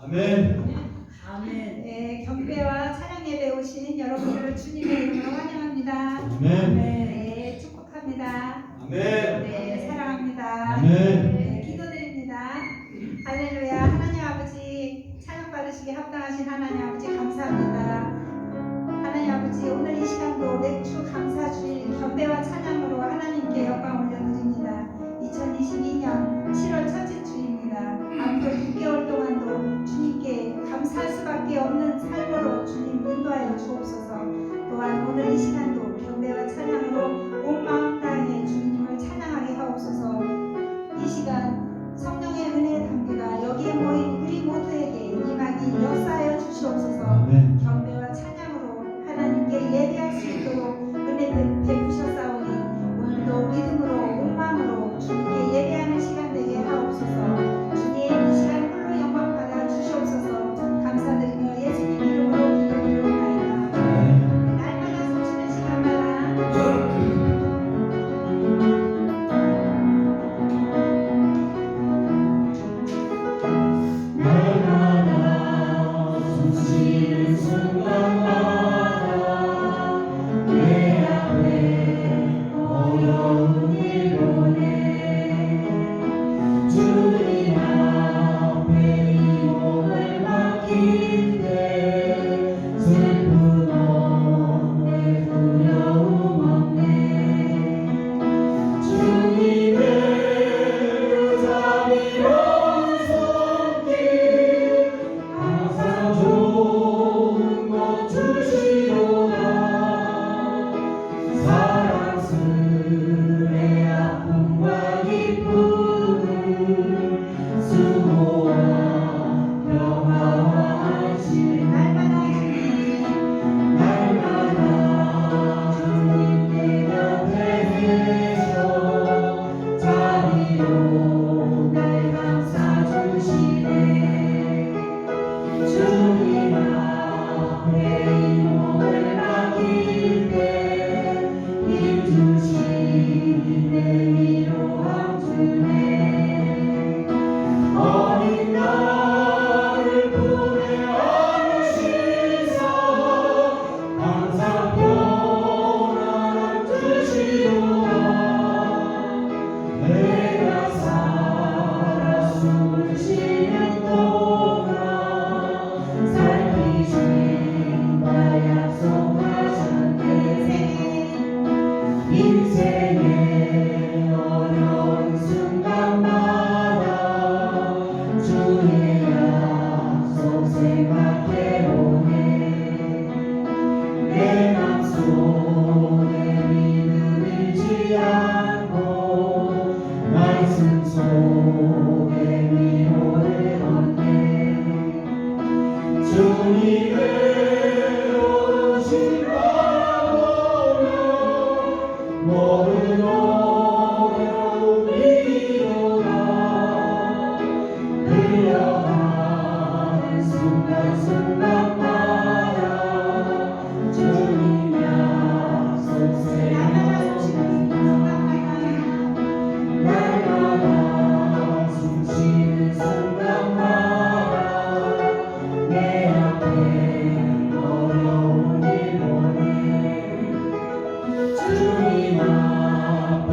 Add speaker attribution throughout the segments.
Speaker 1: 아멘.
Speaker 2: 아멘.
Speaker 3: 네, 경배와 찬양 예배 오신 여러분들을 주님의 이름으로 환영합니다.
Speaker 1: 아멘.
Speaker 3: 네, 축복합니다.
Speaker 1: 아멘.
Speaker 3: 네, 사랑합니다.
Speaker 1: 아멘.
Speaker 3: 네, 기도드립니다. 할렐루야. 하나님 아버지, 찬양 받으시기 합당하신 하나님 아버지 감사합니다. 하나님 아버지, 오늘 이 시간도 맥주 감사 주일 경배와 찬양으로 하나님께 영광 올려드립니다. 2022년 7월 첫째 주입니다. 앞으로 6개월 동안도 주님께 감사할 수밖에 없는 삶으로 주님 인도하여 주옵소서. 또한 오늘 이 시간도 경배와 찬양으로 온 마음 다해 주님을 찬양하게 하옵소서. 이 시간 성령의 은혜의 담비가 여기에 모인 우리 모두에게 임하기 역사하여 주시옵소서.
Speaker 1: 아멘.
Speaker 3: 경배와 찬양으로 하나님께 예배할 수 있도록 은혜 베푸셨사오니 오늘도 믿음으로 온 마음으로 주님께 예배하는 시간 되게 하옵소서. 주님 이 시간 홀로 영광 받아 주시옵소서. 감사드리며 예수님 이름으로 기도드리옵나이다. 날마다 숨쉬는 시간마다
Speaker 4: 날마다 숨쉬는 순간마다 내 앞에 어려운 일 보내 주님 앞에 이 몸을 맡길 때 슬픔 없네 두려움 없네 주님의 자비로운 손길 항상 좋은 것 주시도다 사랑스레 아픔과 기쁨을 수고와 평화와 안식 날마다 주님께 곁에 계셔 자비로 날 감싸 주시네 주님 앞에 이 몸을 맡길 때 힘주시네 위로함 주네 어린 나를 품에 안으시사 항상 평안함 주시도다 내가 살아 숨을 쉬는 동안 살피신다 약속하셨네 인생의 어려운 순간마다 주의 약속 생각해보네 내 맘속에 믿음 잃지 않고 말씀 속에 위로를 얻네 주님의 오신 바라보며 모든 어려움 이기도다 흘려가는 순간순간마다 주님 약속 날마다 숨쉬는 순간마다 내 앞에 어려운 일 보내 주님 앞에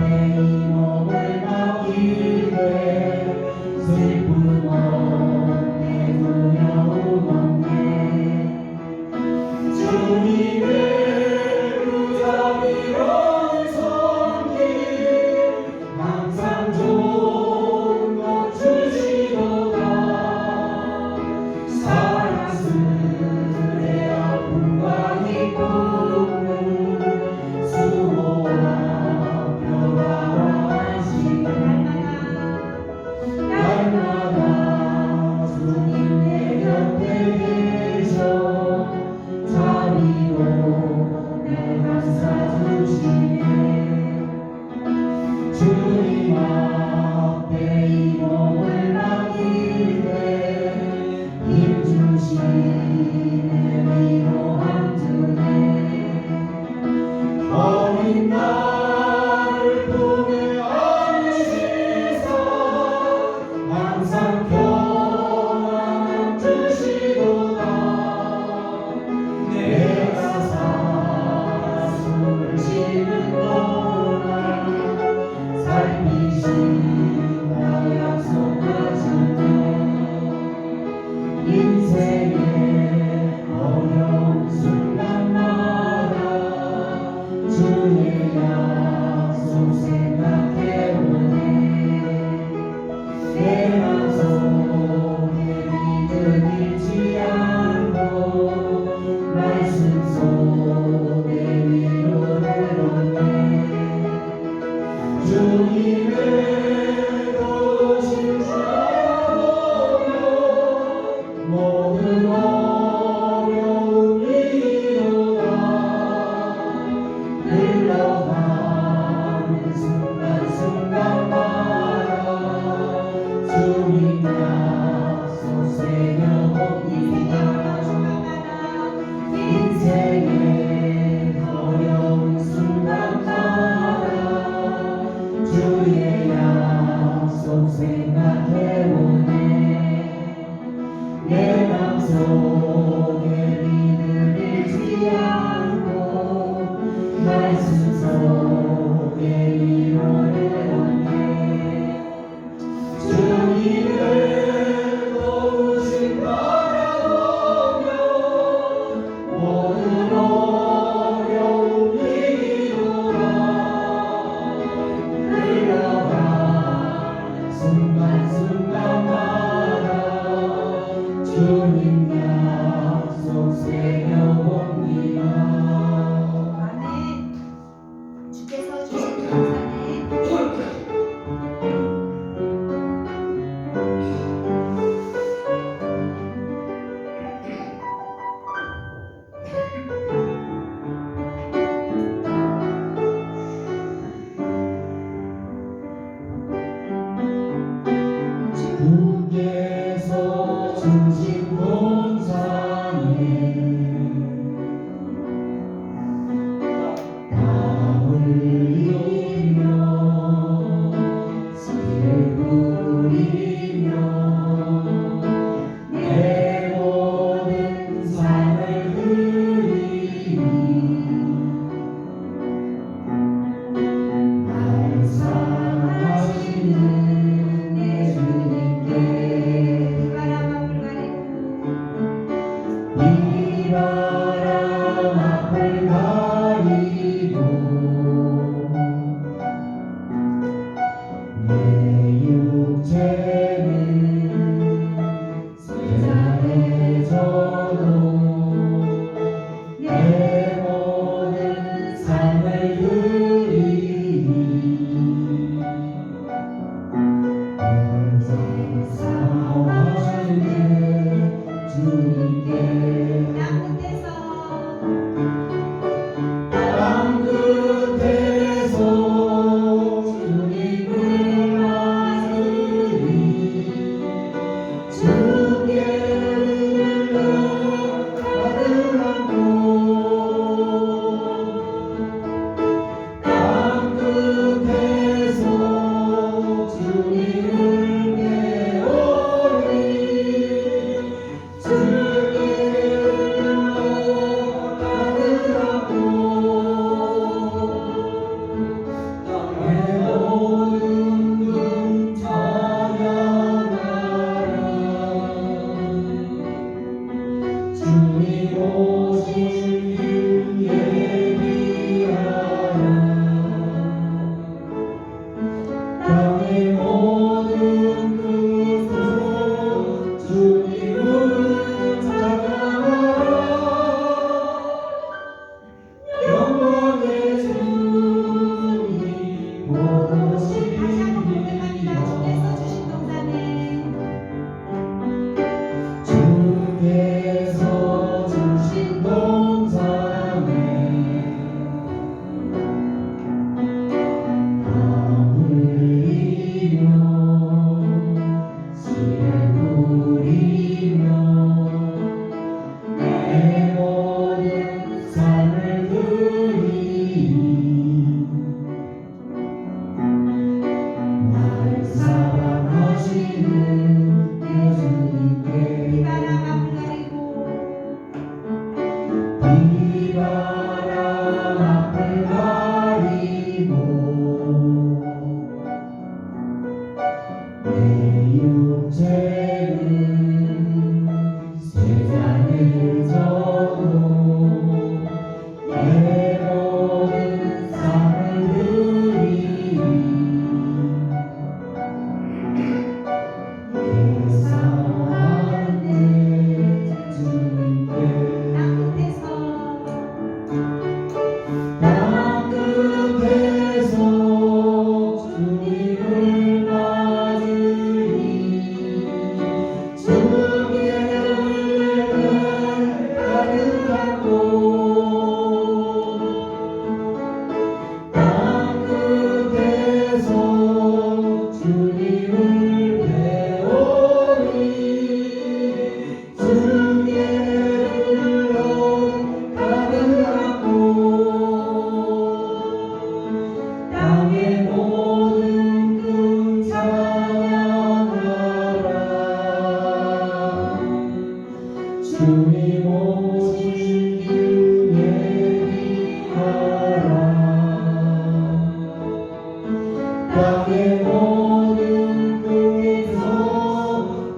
Speaker 4: 땅의 모든 곳에서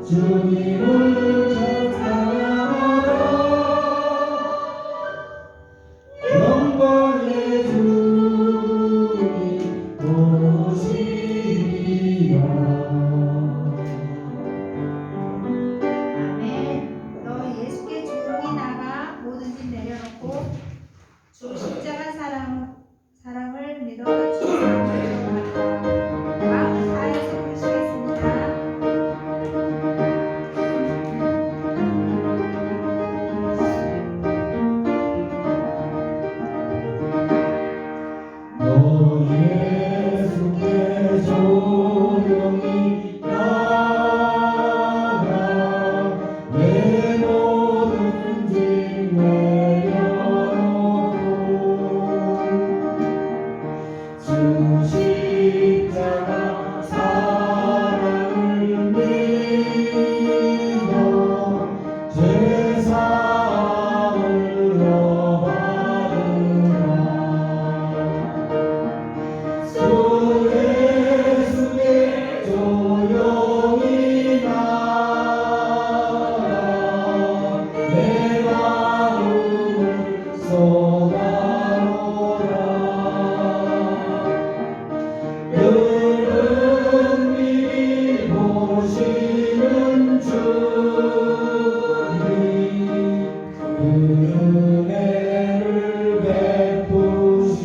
Speaker 4: 주님을 찬양하라. 영광의 주님 오시리라.
Speaker 3: 아멘. 너 예수께 조용히 나가. 모든 짐 내려놓고 주 십자가 사랑을 믿어가 주 사랑을 마음 다해서 부르시겠습니다.
Speaker 4: 너 예수께 조용히 나가. 내 모든 짐 내려놓고 주 십자가 사랑을 믿어 죄사함을 얻으라. 주 예수께 조용히 나가. 내 마음을 쏟아놓으라. 그는 미리 보시는 주님 그 은혜를 베푸시지.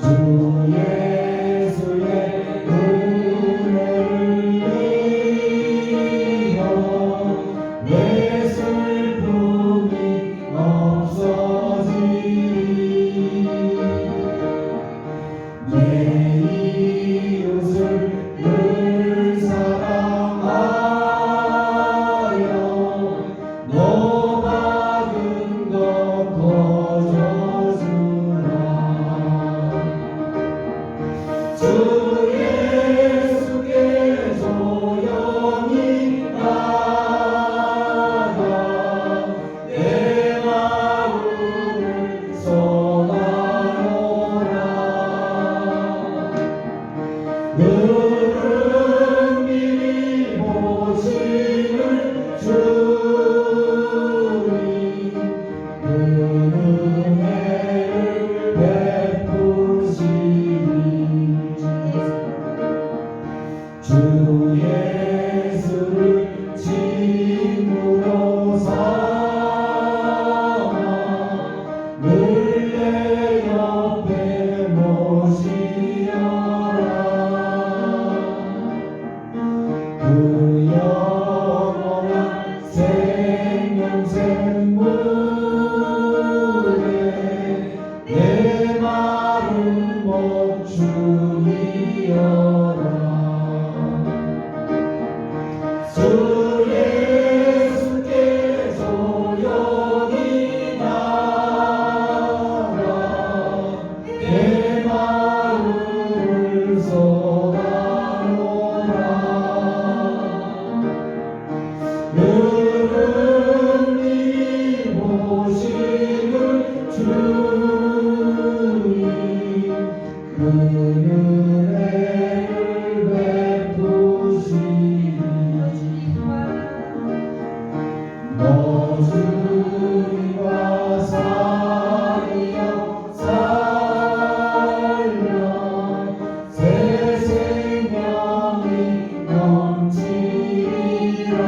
Speaker 4: 주 예수의 은혜를 믿어 내 슬픔이 없어지리. 내 이웃을 늘 사랑하여 너 받은 것 거저주라. 주 예수께 조용히 나가. 내 마음을 쏟아놓으라. 그는 미리 보시는 주님 그 은혜를 베푸시니. 주 예수를 친구로 삼아 늘 내 옆에 모시어라. 그 영원한 생명샘 물에 내 마음 멈추리어라. 주 예수께 조용히 나가. 내 마음을 쏟아놓으라. 그는 미리 보시는 주님 그 은혜를 베푸시니. 너 주님과 살려 새 생명이 넘치리라.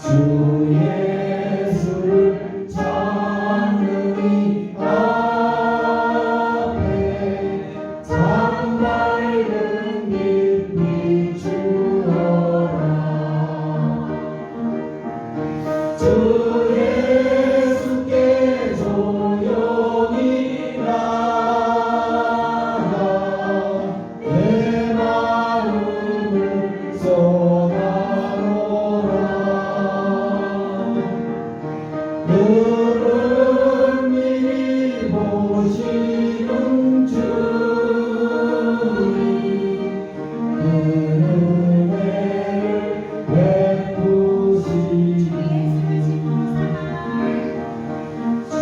Speaker 4: 주 예수를 찾는 이 앞에 참밝은 빛 비추어라. 주 예수께 조용히 나가. 내 마음을 쏟아놓으라. 그는 미리 보시는 주님 그 은혜를 베푸시니. 주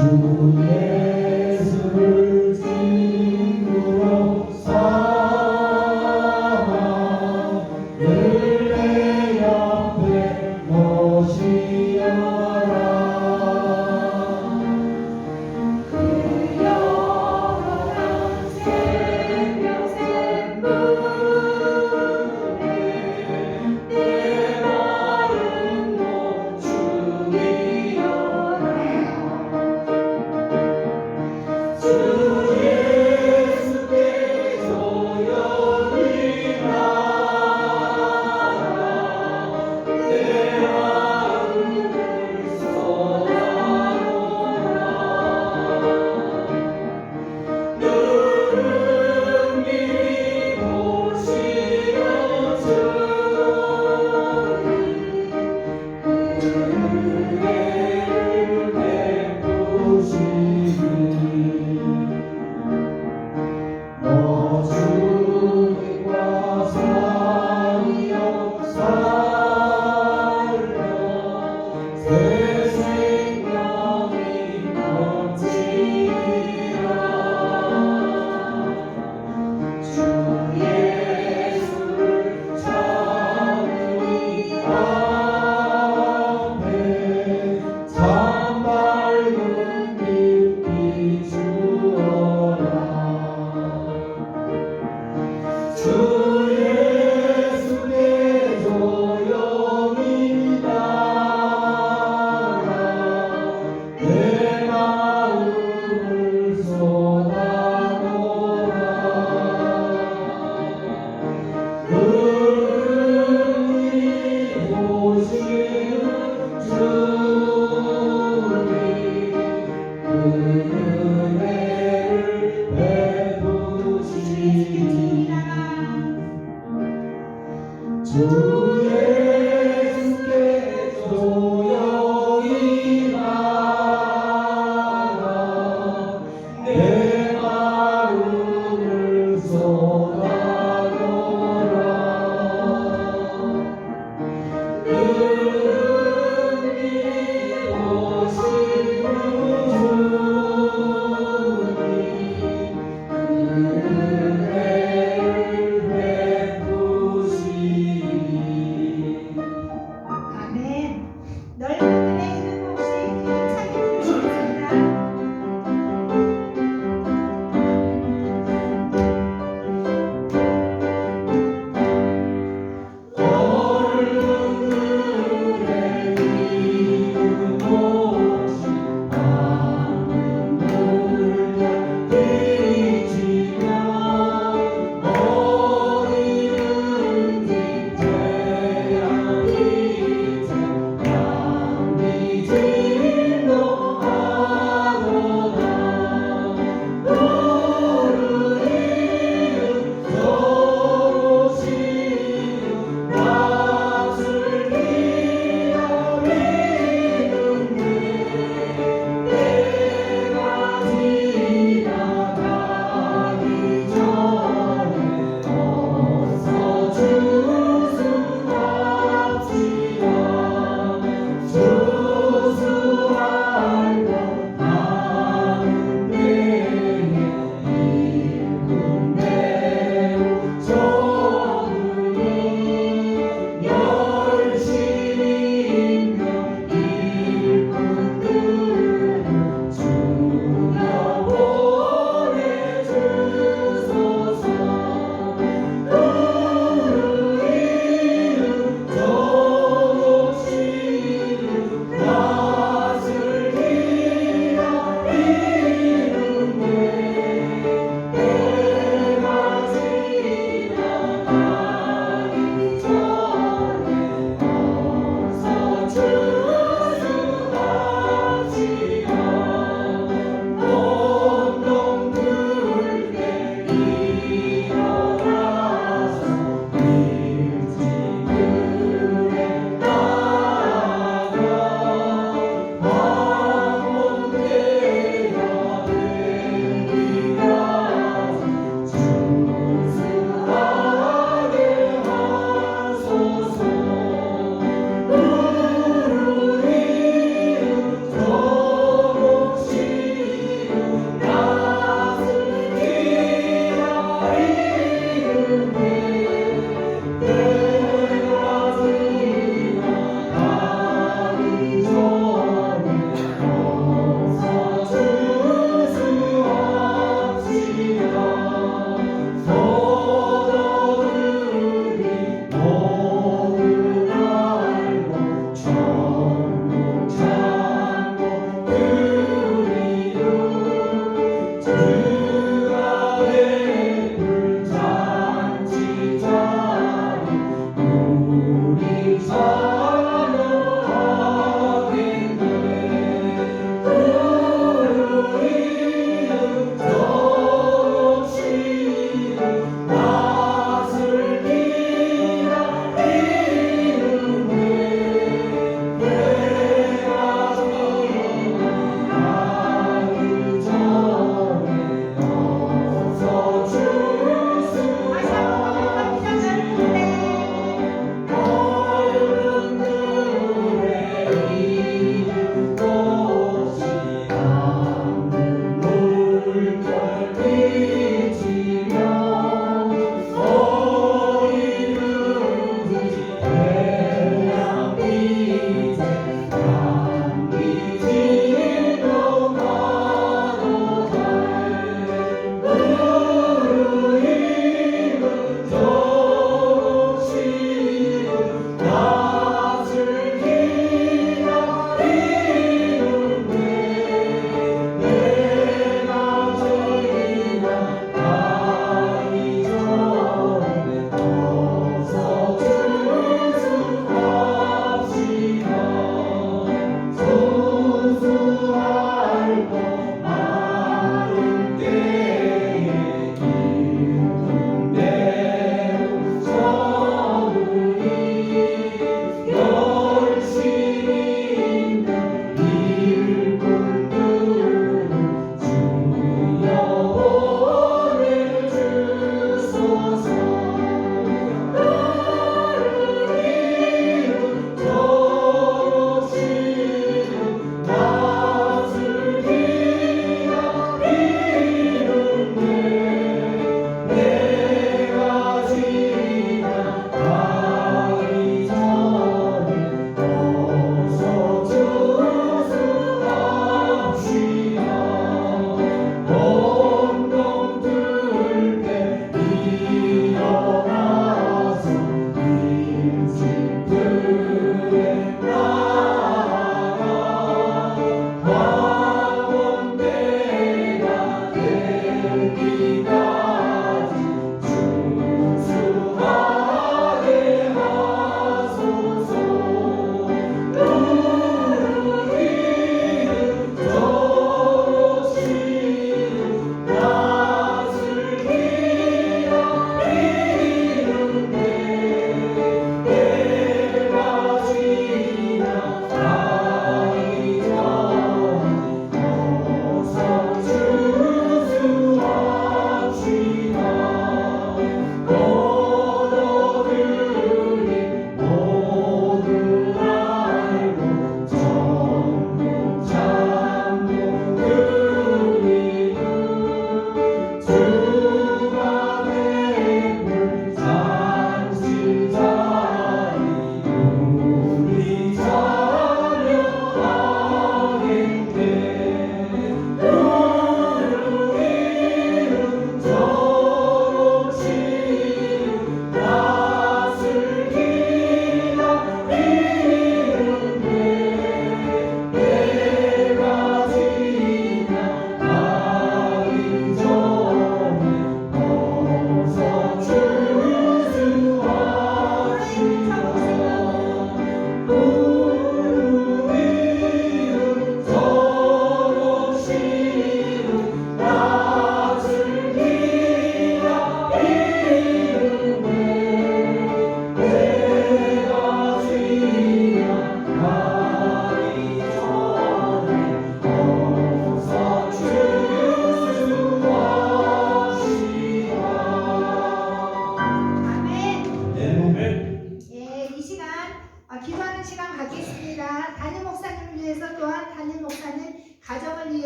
Speaker 4: 예수께 조용히 나아가 내 마음을 쏟아놓으라. 너를 미리 보시어 주니 은혜를 베푸시니 너 주님과 사이여 살며 새 생명이 넘치리라. 주 예수를 찾으니 앞에 참 밝은 빛 비추어라. 주 예수께 조용히 나아가 내 마음을 쏟아놓으라. 은히 보시는 주님 은혜를 베푸시니 주 예수께 조용히 나아가 내 마음을 쏟아놓으라. 은히 보시는 주님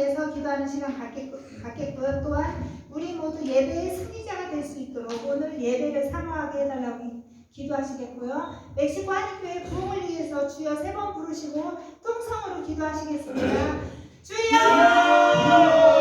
Speaker 3: 위해서 기도하는 시간 갖겠고요. 또한 우리 모두 예배의 승리자가 될 수 있도록 오늘 예배를 사모하게 해달라고 기도하시겠고요. 멕시코 한인교회 부흥을 위해서 주여 3번 부르시고 통성으로 기도하시겠습니다. 주여!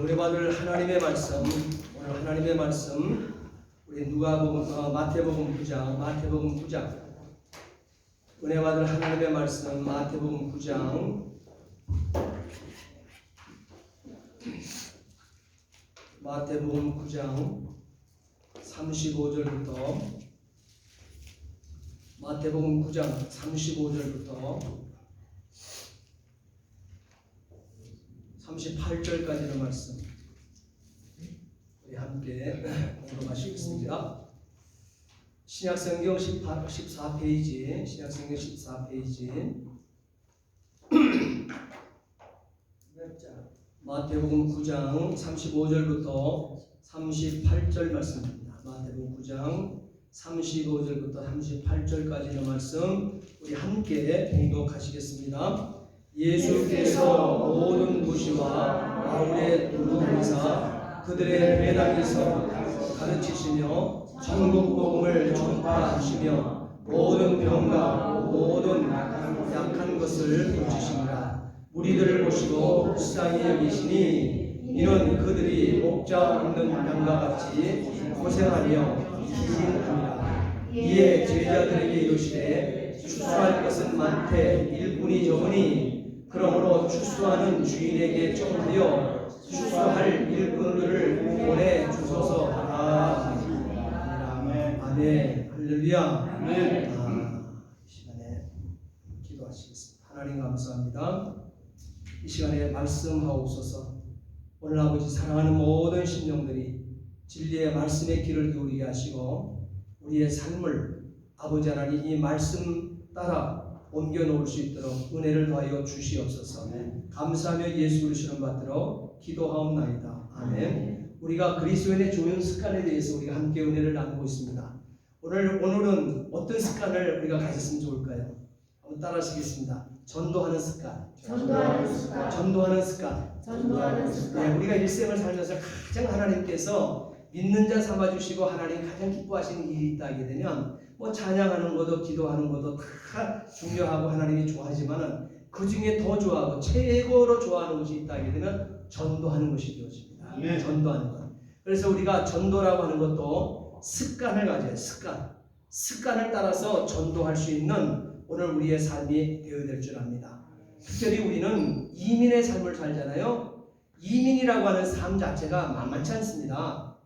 Speaker 1: 우리 받을 하나님의 말씀, 오늘 하나님의 말씀 우리 누가복음 마태복음 9장 은혜 받을 하나님의 말씀 마태복음 9장 35절부터 마태복음 9장 35절부터 38절까지의 말씀 우리 함께 공독하시겠습니다. 신약성경 14페이지 신약성경 14페이지 마태복음 9장 35절부터 38절 말씀입니다. 마태복음 9장 35절부터 38절까지의 말씀 우리 함께 공독하시겠습니다. 예수께서 모든 도시와 마을에 두루 다니사 그들의 회당에서 가르치시며 천국 복음을 전파하시며 모든 병과 모든 약한 것을 고치시니라. 무리들을 보시고 불쌍히 여기시니 이는 그들이 목자 없는 양과 같이 고생하며 기진함이라. 이에 제자들에게 이르시되 추수할 것은 많되 일꾼이 적으니 그러므로 추수하는 주인에게 청하여 추수할 일꾼들을 보내주소서 하라. 아멘. 할렐루야. 아멘. 이 시간에 기도하시겠습니다. 하나님 감사합니다. 이 시간에 말씀하옵소서. 오늘 아버지 사랑하는 모든 심령들이 진리의 말씀의 귀를 기울이게 하시고 우리의 삶을 아버지 하나님 이 말씀 따라 옮겨 놓을 수 있도록 은혜를 더하여 주시옵소서. 감사하며 예수 그리스도를 받들어 기도하옵나이다. 아멘. 우리가 그리스도인의 좋은 습관에 대해서 우리가 함께 은혜를 나누고 있습니다. 오늘은 어떤 습관을 우리가 가졌으면 좋을까요? 한번 따라하시겠습니다. 전도하는 습관. 네, 우리가 일생을 살면서 가장 하나님께서 믿는 자 삼아주시고 하나님 가장 기뻐하시는 일이 있다 하게 되면 뭐 찬양하는 것도 기도하는 것도 다 중요하고 하나님이 좋아하지만은 그 중에 더 좋아하고 최고로 좋아하는 것이 있다 하게 되면 전도하는 것이 되어집니다. 네. 전도하는 것. 그래서 우리가 전도라고 하는 것도 습관을 가져요. 습관을 따라서 전도할 수 있는 오늘 우리의 삶이 되어야 될 줄 압니다. 특별히 우리는 이민의 삶을 살잖아요. 이민이라고 하는 삶 자체가 만만치 않습니다.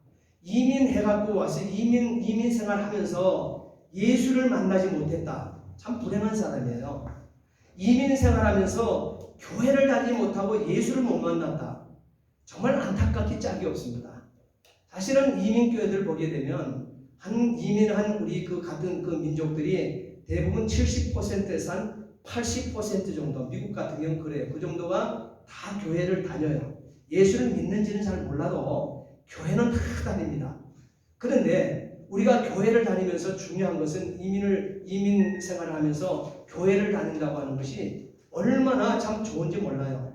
Speaker 1: 이민해갖고 와서 이민 생활하면서 예수를 만나지 못했다. 참 불행한 사람이에요. 이민 생활하면서 교회를 다니지 못하고 예수를 못 만났다. 정말 안타깝기 짝이 없습니다. 사실은 이민교회들 보게 되면 이민한 우리 같은 민족들이 대부분 70%에서 한 80% 정도, 미국 같은 경우는 그래요. 그 정도가 다 교회를 다녀요. 예수를 믿는지는 잘 몰라도 교회는 다 다닙니다. 그런데 우리가 교회를 다니면서 중요한 것은 이민 생활을 하면서 교회를 다닌다고 하는 것이 얼마나 참 좋은지 몰라요.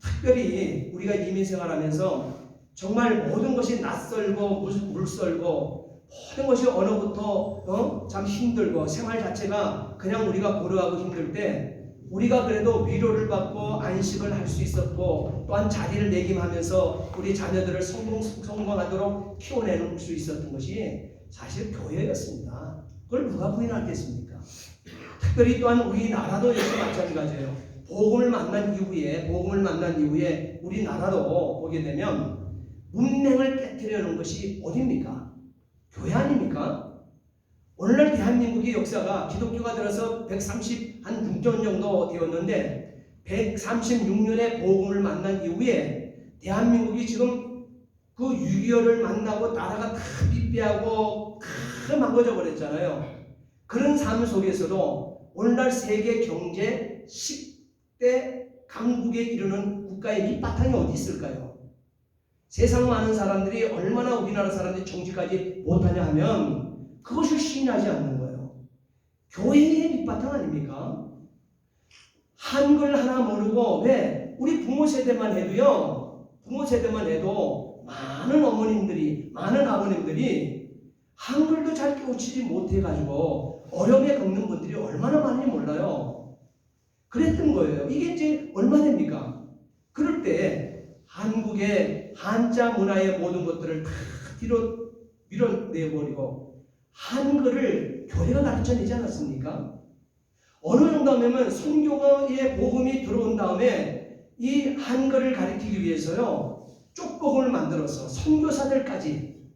Speaker 1: 특별히 우리가 이민 생활하면서 정말 모든 것이 낯설고 물설고 모든 것이 언어부터 참 힘들고 생활 자체가 그냥 우리가 고려하고 힘들 때 우리가 그래도 위로를 받고 안식을 할 수 있었고 또한 자리를 매김하면서 우리 자녀들을 성공하도록 키워내는 수 있었던 것이 사실 교회였습니다. 그걸 누가 부인하겠습니까? 특별히 또한 우리나라도 역시 마찬가지예요. 복음을 만난 이후에 우리나라도 보게 되면 문맹을 깨뜨리는 것이 어디입니까? 교회 아닙니까? 오늘날 대한민국의 역사가 기독교가 들어서 136년 정도 되었는데 136년의 복음을 만난 이후에 대한민국이 지금 그 6.25를 만나고 나라가 다 삐삐하고 다 망가져 버렸잖아요. 그런 삶 속에서도 오늘날 세계 경제 10대 강국에 이르는 국가의 밑바탕이 어디 있을까요? 세상 많은 사람들이 얼마나 우리나라 사람들이 정치까지 못하냐 하면 그것을 시인하지 않는 거예요. 교회의 밑바탕 아닙니까? 한글 하나 모르고 왜 우리 부모 세대만 해도 많은 어머님들이 많은 아버님들이 한글도 잘 깨우치지 못해가지고 어려움에 겪는 분들이 얼마나 많이 몰라요. 그랬던 거예요. 이게 이제 얼마 됩니까? 그럴 때 한국의 한자 문화의 모든 것들을 다 뒤로 밀어내버리고 한글을 교회가 가르쳐내지 않았습니까? 어느 정도 하면 선교의 복음이 들어온 다음에 이 한글을 가르치기 위해서요 쪽복음을 만들어서 선교사들까지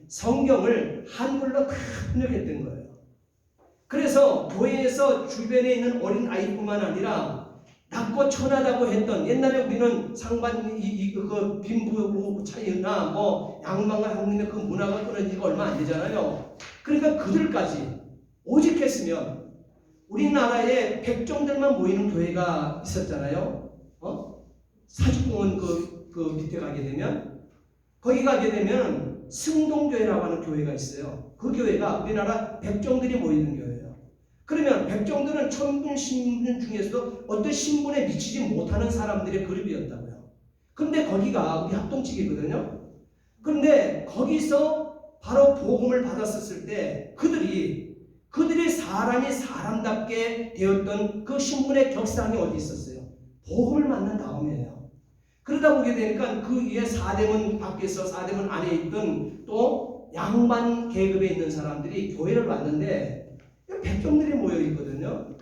Speaker 1: 성경을 한글로 다 번역했던 거예요. 그래서 교회에서 주변에 있는 어린 아이뿐만 아니라 낮고 천하다고 했던 옛날에 우리는 상반 그 빈부 차이나 뭐 양반과 형님의 그 문화가 끊어지고 얼마 안 되잖아요. 그러니까 그들까지 오직 했으면 우리나라에 백정들만 모이는 교회가 있었잖아요. 사직공원 그 밑에 가게 되면 거기 가게 되면 승동교회라고 하는 교회가 있어요. 그 교회가 우리나라 백정들이 모이는 교회예요. 그러면 백정들은 천군 신분 중에서도 어떤 신분에 미치지 못하는 사람들의 그룹이었다고요. 근데 거기가 우리 합동측이거든요. 그런데 거기서 바로 복음을 받았었을 때 그들이 사람이 사람답게 되었던 그 신분의 격상이 어디 있었어요? 복음을 만난 다음이에요. 그러다 보게 되니까 그 위에 사대문 밖에서 사대문 안에 있던 또 양반 계급에 있는 사람들이 교회를 왔는데 백정들이 모여 있거든요.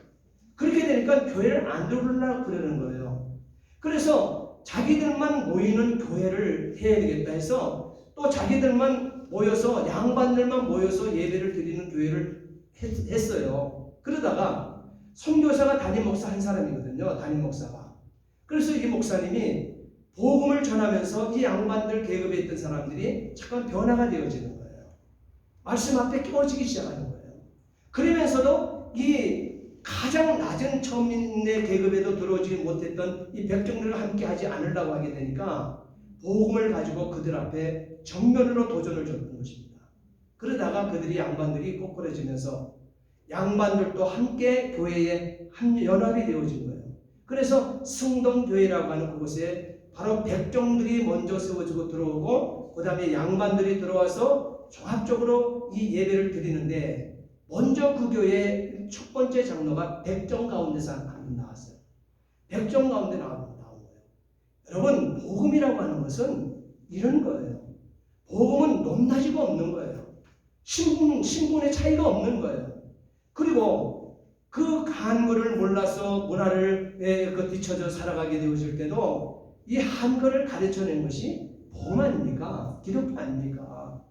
Speaker 1: 그렇게 되니까 교회를 안 들으려고 그러는 거예요. 그래서 자기들만 모이는 교회를 해야 되겠다 해서 또 자기들만 모여서 양반들만 모여서 예배를 드리는 교회를 했어요. 그러다가 선교사가 담임 목사 한 사람이거든요. 담임 목사가. 그래서 이 목사님이 복음을 전하면서 이 양반들 계급에 있던 사람들이 잠깐 변화가 되어지는 거예요. 말씀 앞에 끼워지기 시작하는 거예요. 그러면서도 이 가장 낮은 천민의 계급에도 들어오지 못했던 이 백정들과 함께 하지 않으려고 하게 되니까 복음을 가지고 그들 앞에 정면으로 도전을 줬던 것입니다. 그러다가 그들이 양반들이 꼬꾸라지면서 양반들도 함께 교회에 연합이 되어진 거예요. 그래서 승동교회라고 하는 그곳에 바로 백정들이 먼저 세워지고 들어오고 그 다음에 양반들이 들어와서 종합적으로 이 예배를 드리는데 먼저 그 교회의 첫 번째 장로가 백정 가운데서 한 분 나왔어요. 백정 가운데 나온 거예요. 여러분, 복음이라고 하는 것은 이런 거예요. 복음은 높낮이가 없는 거예요. 신분의 차이가 없는 거예요. 그리고 그 한글을 몰라서 문화를 뒤처져 살아가게 되어질 때도 이 한글을 가르쳐낸 것이 복음 아닙니까? 기독교 아닙니까?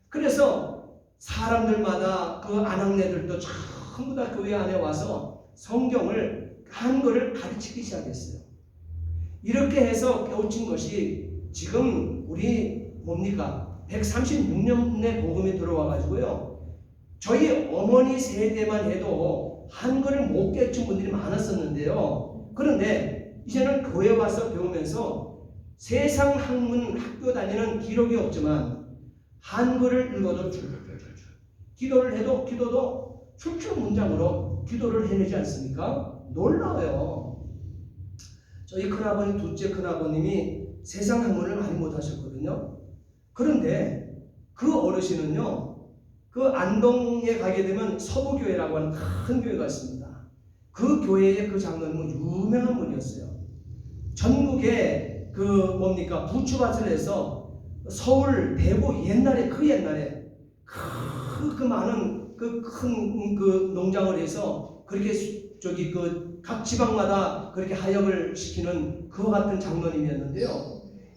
Speaker 1: 그래서 사람들마다 그 안학내들도 전부 다 교회 안에 와서 성경을 한글을 가르치기 시작했어요. 이렇게 해서 깨우친 것이 지금 우리 뭡니까? 136년의 복음이 들어와 가지고요. 저희 어머니 세대만 해도 한글을 못 깨우친 분들이 많았었는데요. 그런데 이제는 교회 와서 배우면서 세상 학문 학교 다니는 기록이 없지만 한글을 읽어도 줄줄줄줄 기도를 해도 기도도 출출 문장으로 기도를 해내지 않습니까? 놀라워요. 저희 큰아버님, 둘째 큰아버님이 세상 학문을 많이 못하셨거든요. 그런데 그 어르신은요, 그 안동에 가게 되면 서부교회라고 하는 큰 교회가 있습니다. 그 교회의 그 장로님은 유명한 분이었어요. 전국에 그 뭡니까 부추밭을 해서 서울, 대구 옛날에 그 많은 그 큰 그 농장을 해서 그렇게 각 지방마다 그렇게 하역을 시키는 그와 같은 장로님이었는데요.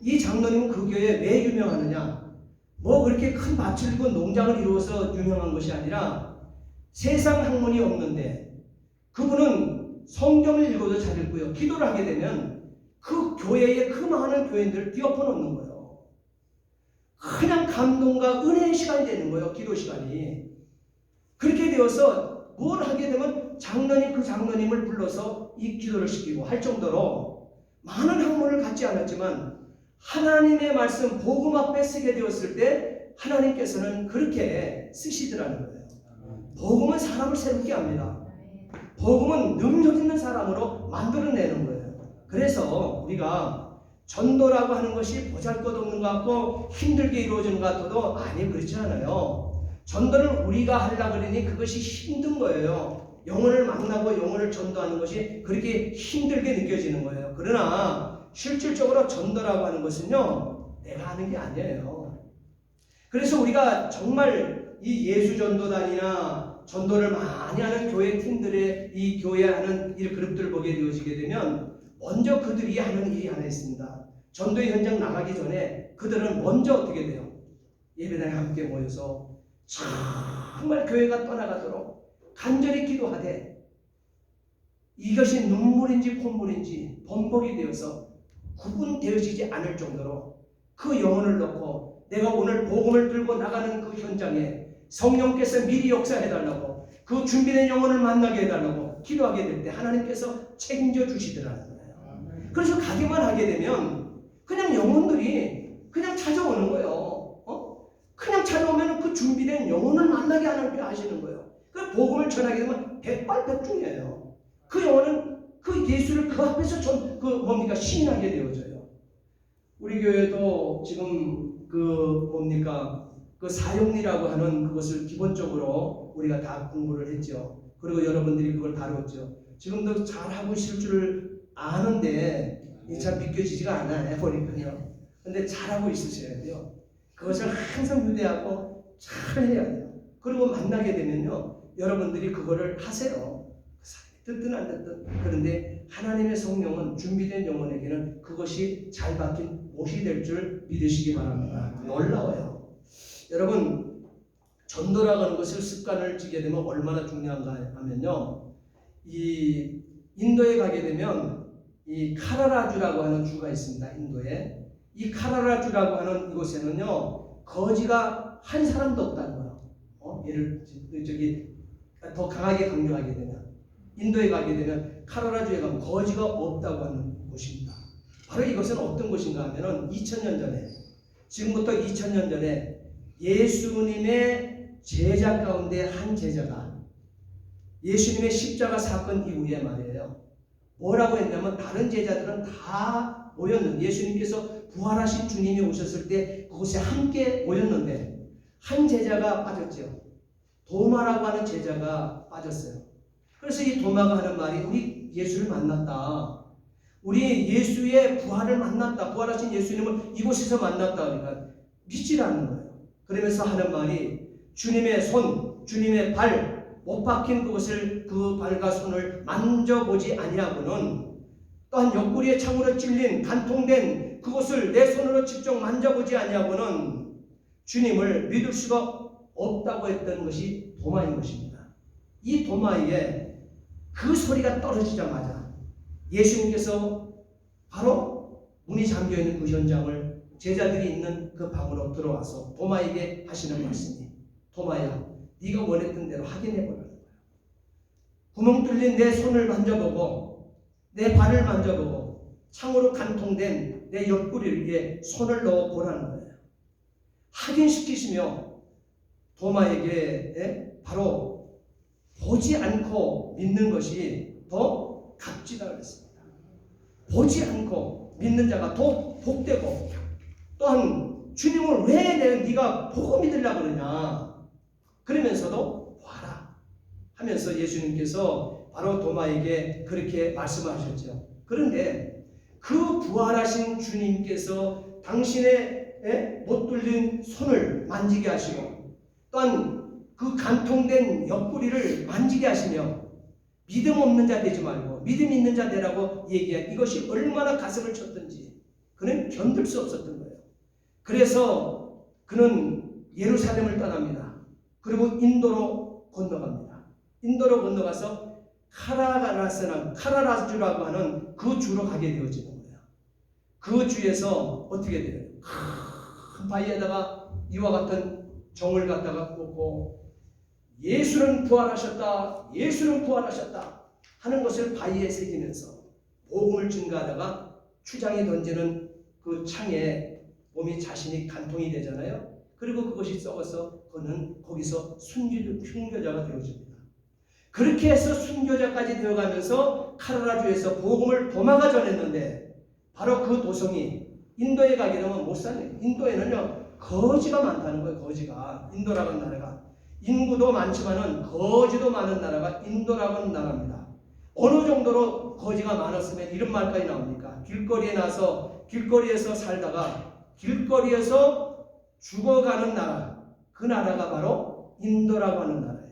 Speaker 1: 이 장로님은 그 교회에 왜 유명하느냐? 뭐 그렇게 큰 밭을 이고 농장을 이루어서 유명한 것이 아니라 세상 학문이 없는데 그분은 성경을 읽어도 잘 읽고요. 기도를 하게 되면 그 교회의 그 많은 교인들을 뛰어퍼 놓는 거예요. 그냥 감동과 은혜의 시간이 되는 거예요. 기도 시간이. 그렇게 되어서 뭘 하게 되면 그 장로님을 불러서 이 기도를 시키고 할 정도로 많은 학문을 갖지 않았지만 하나님의 말씀 복음 앞에 쓰게 되었을 때 하나님께서는 그렇게 쓰시더라는 거예요. 복음은 사람을 새롭게 합니다. 복음은 능력 있는 사람으로 만들어내는 거예요. 그래서 우리가 전도라고 하는 것이 보잘것없는 것 같고 힘들게 이루어지는 것 같아도 아니 그렇지 않아요. 전도를 우리가 하려고 그러니 그것이 힘든 거예요. 영혼을 만나고 영혼을 전도하는 것이 그렇게 힘들게 느껴지는 거예요. 그러나 실질적으로 전도라고 하는 것은요, 내가 하는 게 아니에요. 그래서 우리가 정말 이 예수전도단이나 전도를 많이 하는 교회 팀들의 이 교회 하는 이 그룹들을 보게 되어지게 되면 먼저 그들이 하는 일이 하나 있습니다. 전도의 현장 나가기 전에 그들은 먼저 어떻게 돼요? 예배당에 함께 모여서 정말 교회가 떠나가도록 간절히 기도하되 이것이 눈물인지 콧물인지 범벅이 되어서 구분되어지지 않을 정도로 그 영혼을 넣고 내가 오늘 복음을 들고 나가는 그 현장에 성령께서 미리 역사해달라고 그 준비된 영혼을 만나게 해달라고 기도하게 될 때 하나님께서 책임져 주시더라는 거예요. 그래서 가기만 하게 되면 그냥 영혼들이 그냥 찾아오는 거예요. 그냥 찾아오면 그 준비된 영혼을 만나게 하시는 거예요. 그 복음을 전하게 되면 백발백중이에요. 그 영혼은 그 예수를 그 앞에서 시인하게 되어져요. 우리 교회도 지금 그 사용리라고 하는 그것을 기본적으로 우리가 다 공부를 했죠. 그리고 여러분들이 그걸 다뤘죠. 지금도 잘하고 있을 줄 아는데 잘 믿겨지지가 않아요. 보니까요. 근데 잘하고 있으셔야 돼요. 그것을 항상 유대하고 잘 해야 돼요. 그리고 만나게 되면요, 여러분들이 그거를 하세요. 듣든 안 듣든. 그런데 하나님의 성령은 준비된 영혼에게는 그것이 잘 박힌 못이 될 줄 믿으시기 바랍니다. 놀라워요. 여러분, 전도라고 하는 것을 습관을 지게 되면 얼마나 중요한가 하면요, 이 인도에 가게 되면 이 카라라주라고 하는 주가 있습니다. 인도에. 이 카라라주라고 하는 이곳에는요, 거지가 한 사람도 없다는 거예요. 얘를 더 강하게 강조하게 되면 인도에 가게 되면 카라라주에 가면 거지가 없다고 하는 곳입니다. 바로 이것은 어떤 곳인가 하면은 2000년 전에, 지금부터 2000년 전에 예수님의 제자 가운데 한 제자가 예수님의 십자가 사건 이후에 말이에요, 뭐라고 했냐면 다른 제자들은 다 모였는데 예수님께서 부활하신 주님이 오셨을 때 그곳에 함께 모였는데 한 제자가 빠졌죠. 도마라고 하는 제자가 빠졌어요. 그래서 이 도마가 하는 말이 우리 예수를 만났다. 우리 예수의 부활을 만났다. 부활하신 예수님을 이곳에서 만났다. 그러니까 믿지 않는 거예요. 그러면서 하는 말이 주님의 손, 주님의 발, 못 박힌 그것을 그 발과 손을 만져보지 아니하고는 또한 옆구리에 창으로 찔린 간통된 그곳을 내 손으로 직접 만져보지 아니하고는 주님을 믿을 수가 없다고 했던 것이 도마인 것입니다. 이 도마에 그 소리가 떨어지자마자 예수님께서 바로 문이 잠겨있는 그 현장을 제자들이 있는 그 방으로 들어와서 도마에게 하시는 말씀이, 도마야, 네가 원했던 대로 확인해보라는 거예요. 구멍 뚫린 내 손을 만져보고 내 발을 만져보고 창으로 간통된 내 옆구리에 손을 넣어보라는 거예요. 확인시키시며 도마에게 바로 보지 않고 믿는 것이 더 값지다 그랬습니다. 보지 않고 믿는 자가 더 복되고, 또한 주님을 왜 네가 보고 믿으려고 그러냐 그러면서도 봐라 하면서 예수님께서 바로 도마에게 그렇게 말씀하셨죠. 그런데 그 부활하신 주님께서 당신의 못 뚫린 손을 만지게 하시고, 또한 그 간통된 옆구리를 만지게 하시며 믿음 없는 자 되지 말고 믿음 있는 자 되라고 얘기한 이것이 얼마나 가슴을 쳤던지 그는 견딜 수 없었던 거예요. 그래서 그는 예루살렘을 떠납니다. 그리고 인도로 건너갑니다. 인도로 건너가서 카라라주라고 하는 그 주로 가게 되어지는 거예요. 그 주에서 어떻게 돼요? 큰 바위에다가 이와 같은 정을 갖다가 꽂고 예수는 부활하셨다, 예수는 부활하셨다 하는 것을 바위에 새기면서 복음을 증거하다가 추장에 던지는 그 창에 몸이 자신이 간통이 되잖아요. 그리고 그것이 썩어서 그는 거기서 순교자가 되어집니다. 그렇게 해서 순교자까지 되어가면서 카라라주에서 복음을 도마가 전했는데, 바로 그 도성이 인도에 가게 되면 못 사네요. 인도에는요 거지가 많다는 거예요. 거지가. 인도라고 하는 나라가 인구도 많지만은 거지도 많은 나라가 인도라고 하는 나라입니다. 어느 정도로 거지가 많았으면 이런 말까지 나옵니까? 길거리에 나서 길거리에서 살다가 길거리에서 죽어가는 나라, 그 나라가 바로 인도라고 하는 나라예요.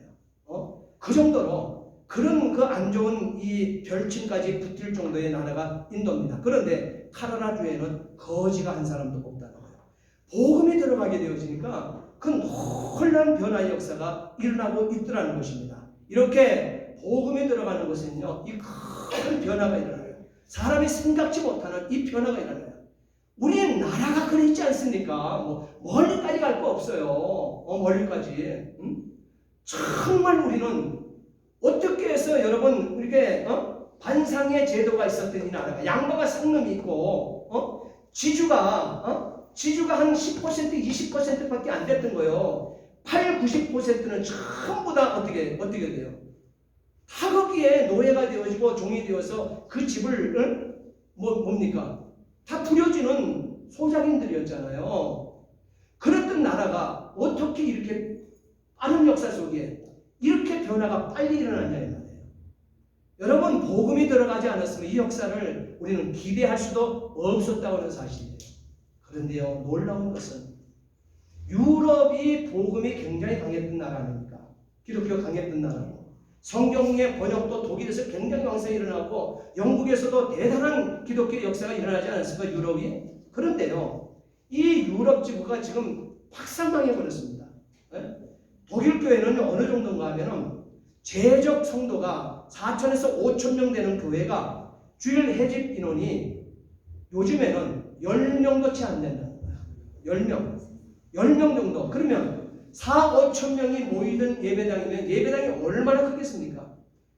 Speaker 1: 그 정도로 그런 그 안 좋은 이 별칭까지 붙을 정도의 나라가 인도입니다. 그런데 카라라주에는 거지가 한 사람도 없다는 거예요. 복음이 들어가게 되어지니까 그 놀라운 변화의 역사가 일어나고 있더라는 것입니다. 이렇게 복음이 들어가는 것은요, 이 큰 변화가 일어나요. 사람이 생각지 못하는 이 변화가 일어나요. 우리는 나라가 그래 있지 않습니까? 뭐 멀리까지 갈 거 없어요. 멀리까지. 정말 우리는 어떻게 해서 여러분 이렇게 반상의 제도가 있었던 이 나라가, 양반과 상놈이 있고 지주가 한 10% 20%밖에 안 됐던 거예요. 80-90%는 전부 다 어떻게 돼요? 다 거기에 노예가 되어지고 종이 되어서 그 집을 뭡니까? 다 부려지는 소작인들이었잖아요. 그랬던 나라가 어떻게 이렇게 빠른 역사 속에 이렇게 변화가 빨리 일어났냐 이 말이에요. 여러분, 복음이 들어가지 않았으면 이 역사를 우리는 기대할 수도 없었다고 하는 사실이에요. 그런데요, 놀라운 것은 유럽이 복음이 굉장히 강했던 나라 아닙니까? 기독교가 강했던 나라고, 성경의 번역도 독일에서 굉장히 왕성히 일어나고 영국에서도 대단한 기독교의 역사가 일어나지 않았을까, 유럽이? 그런데요, 이 유럽 지구가 지금 확산망해버렸습니다. 독일 교회는 어느 정도인가 하면은 재적 성도가 4,000에서 5,000명 되는 교회가 주일 해집 인원이 요즘에는 10명도 채 안 된다는 거야. 10명 정도. 그러면 4,000~5,000명이 모이던 예배당이면 예배당이 얼마나 크겠습니까?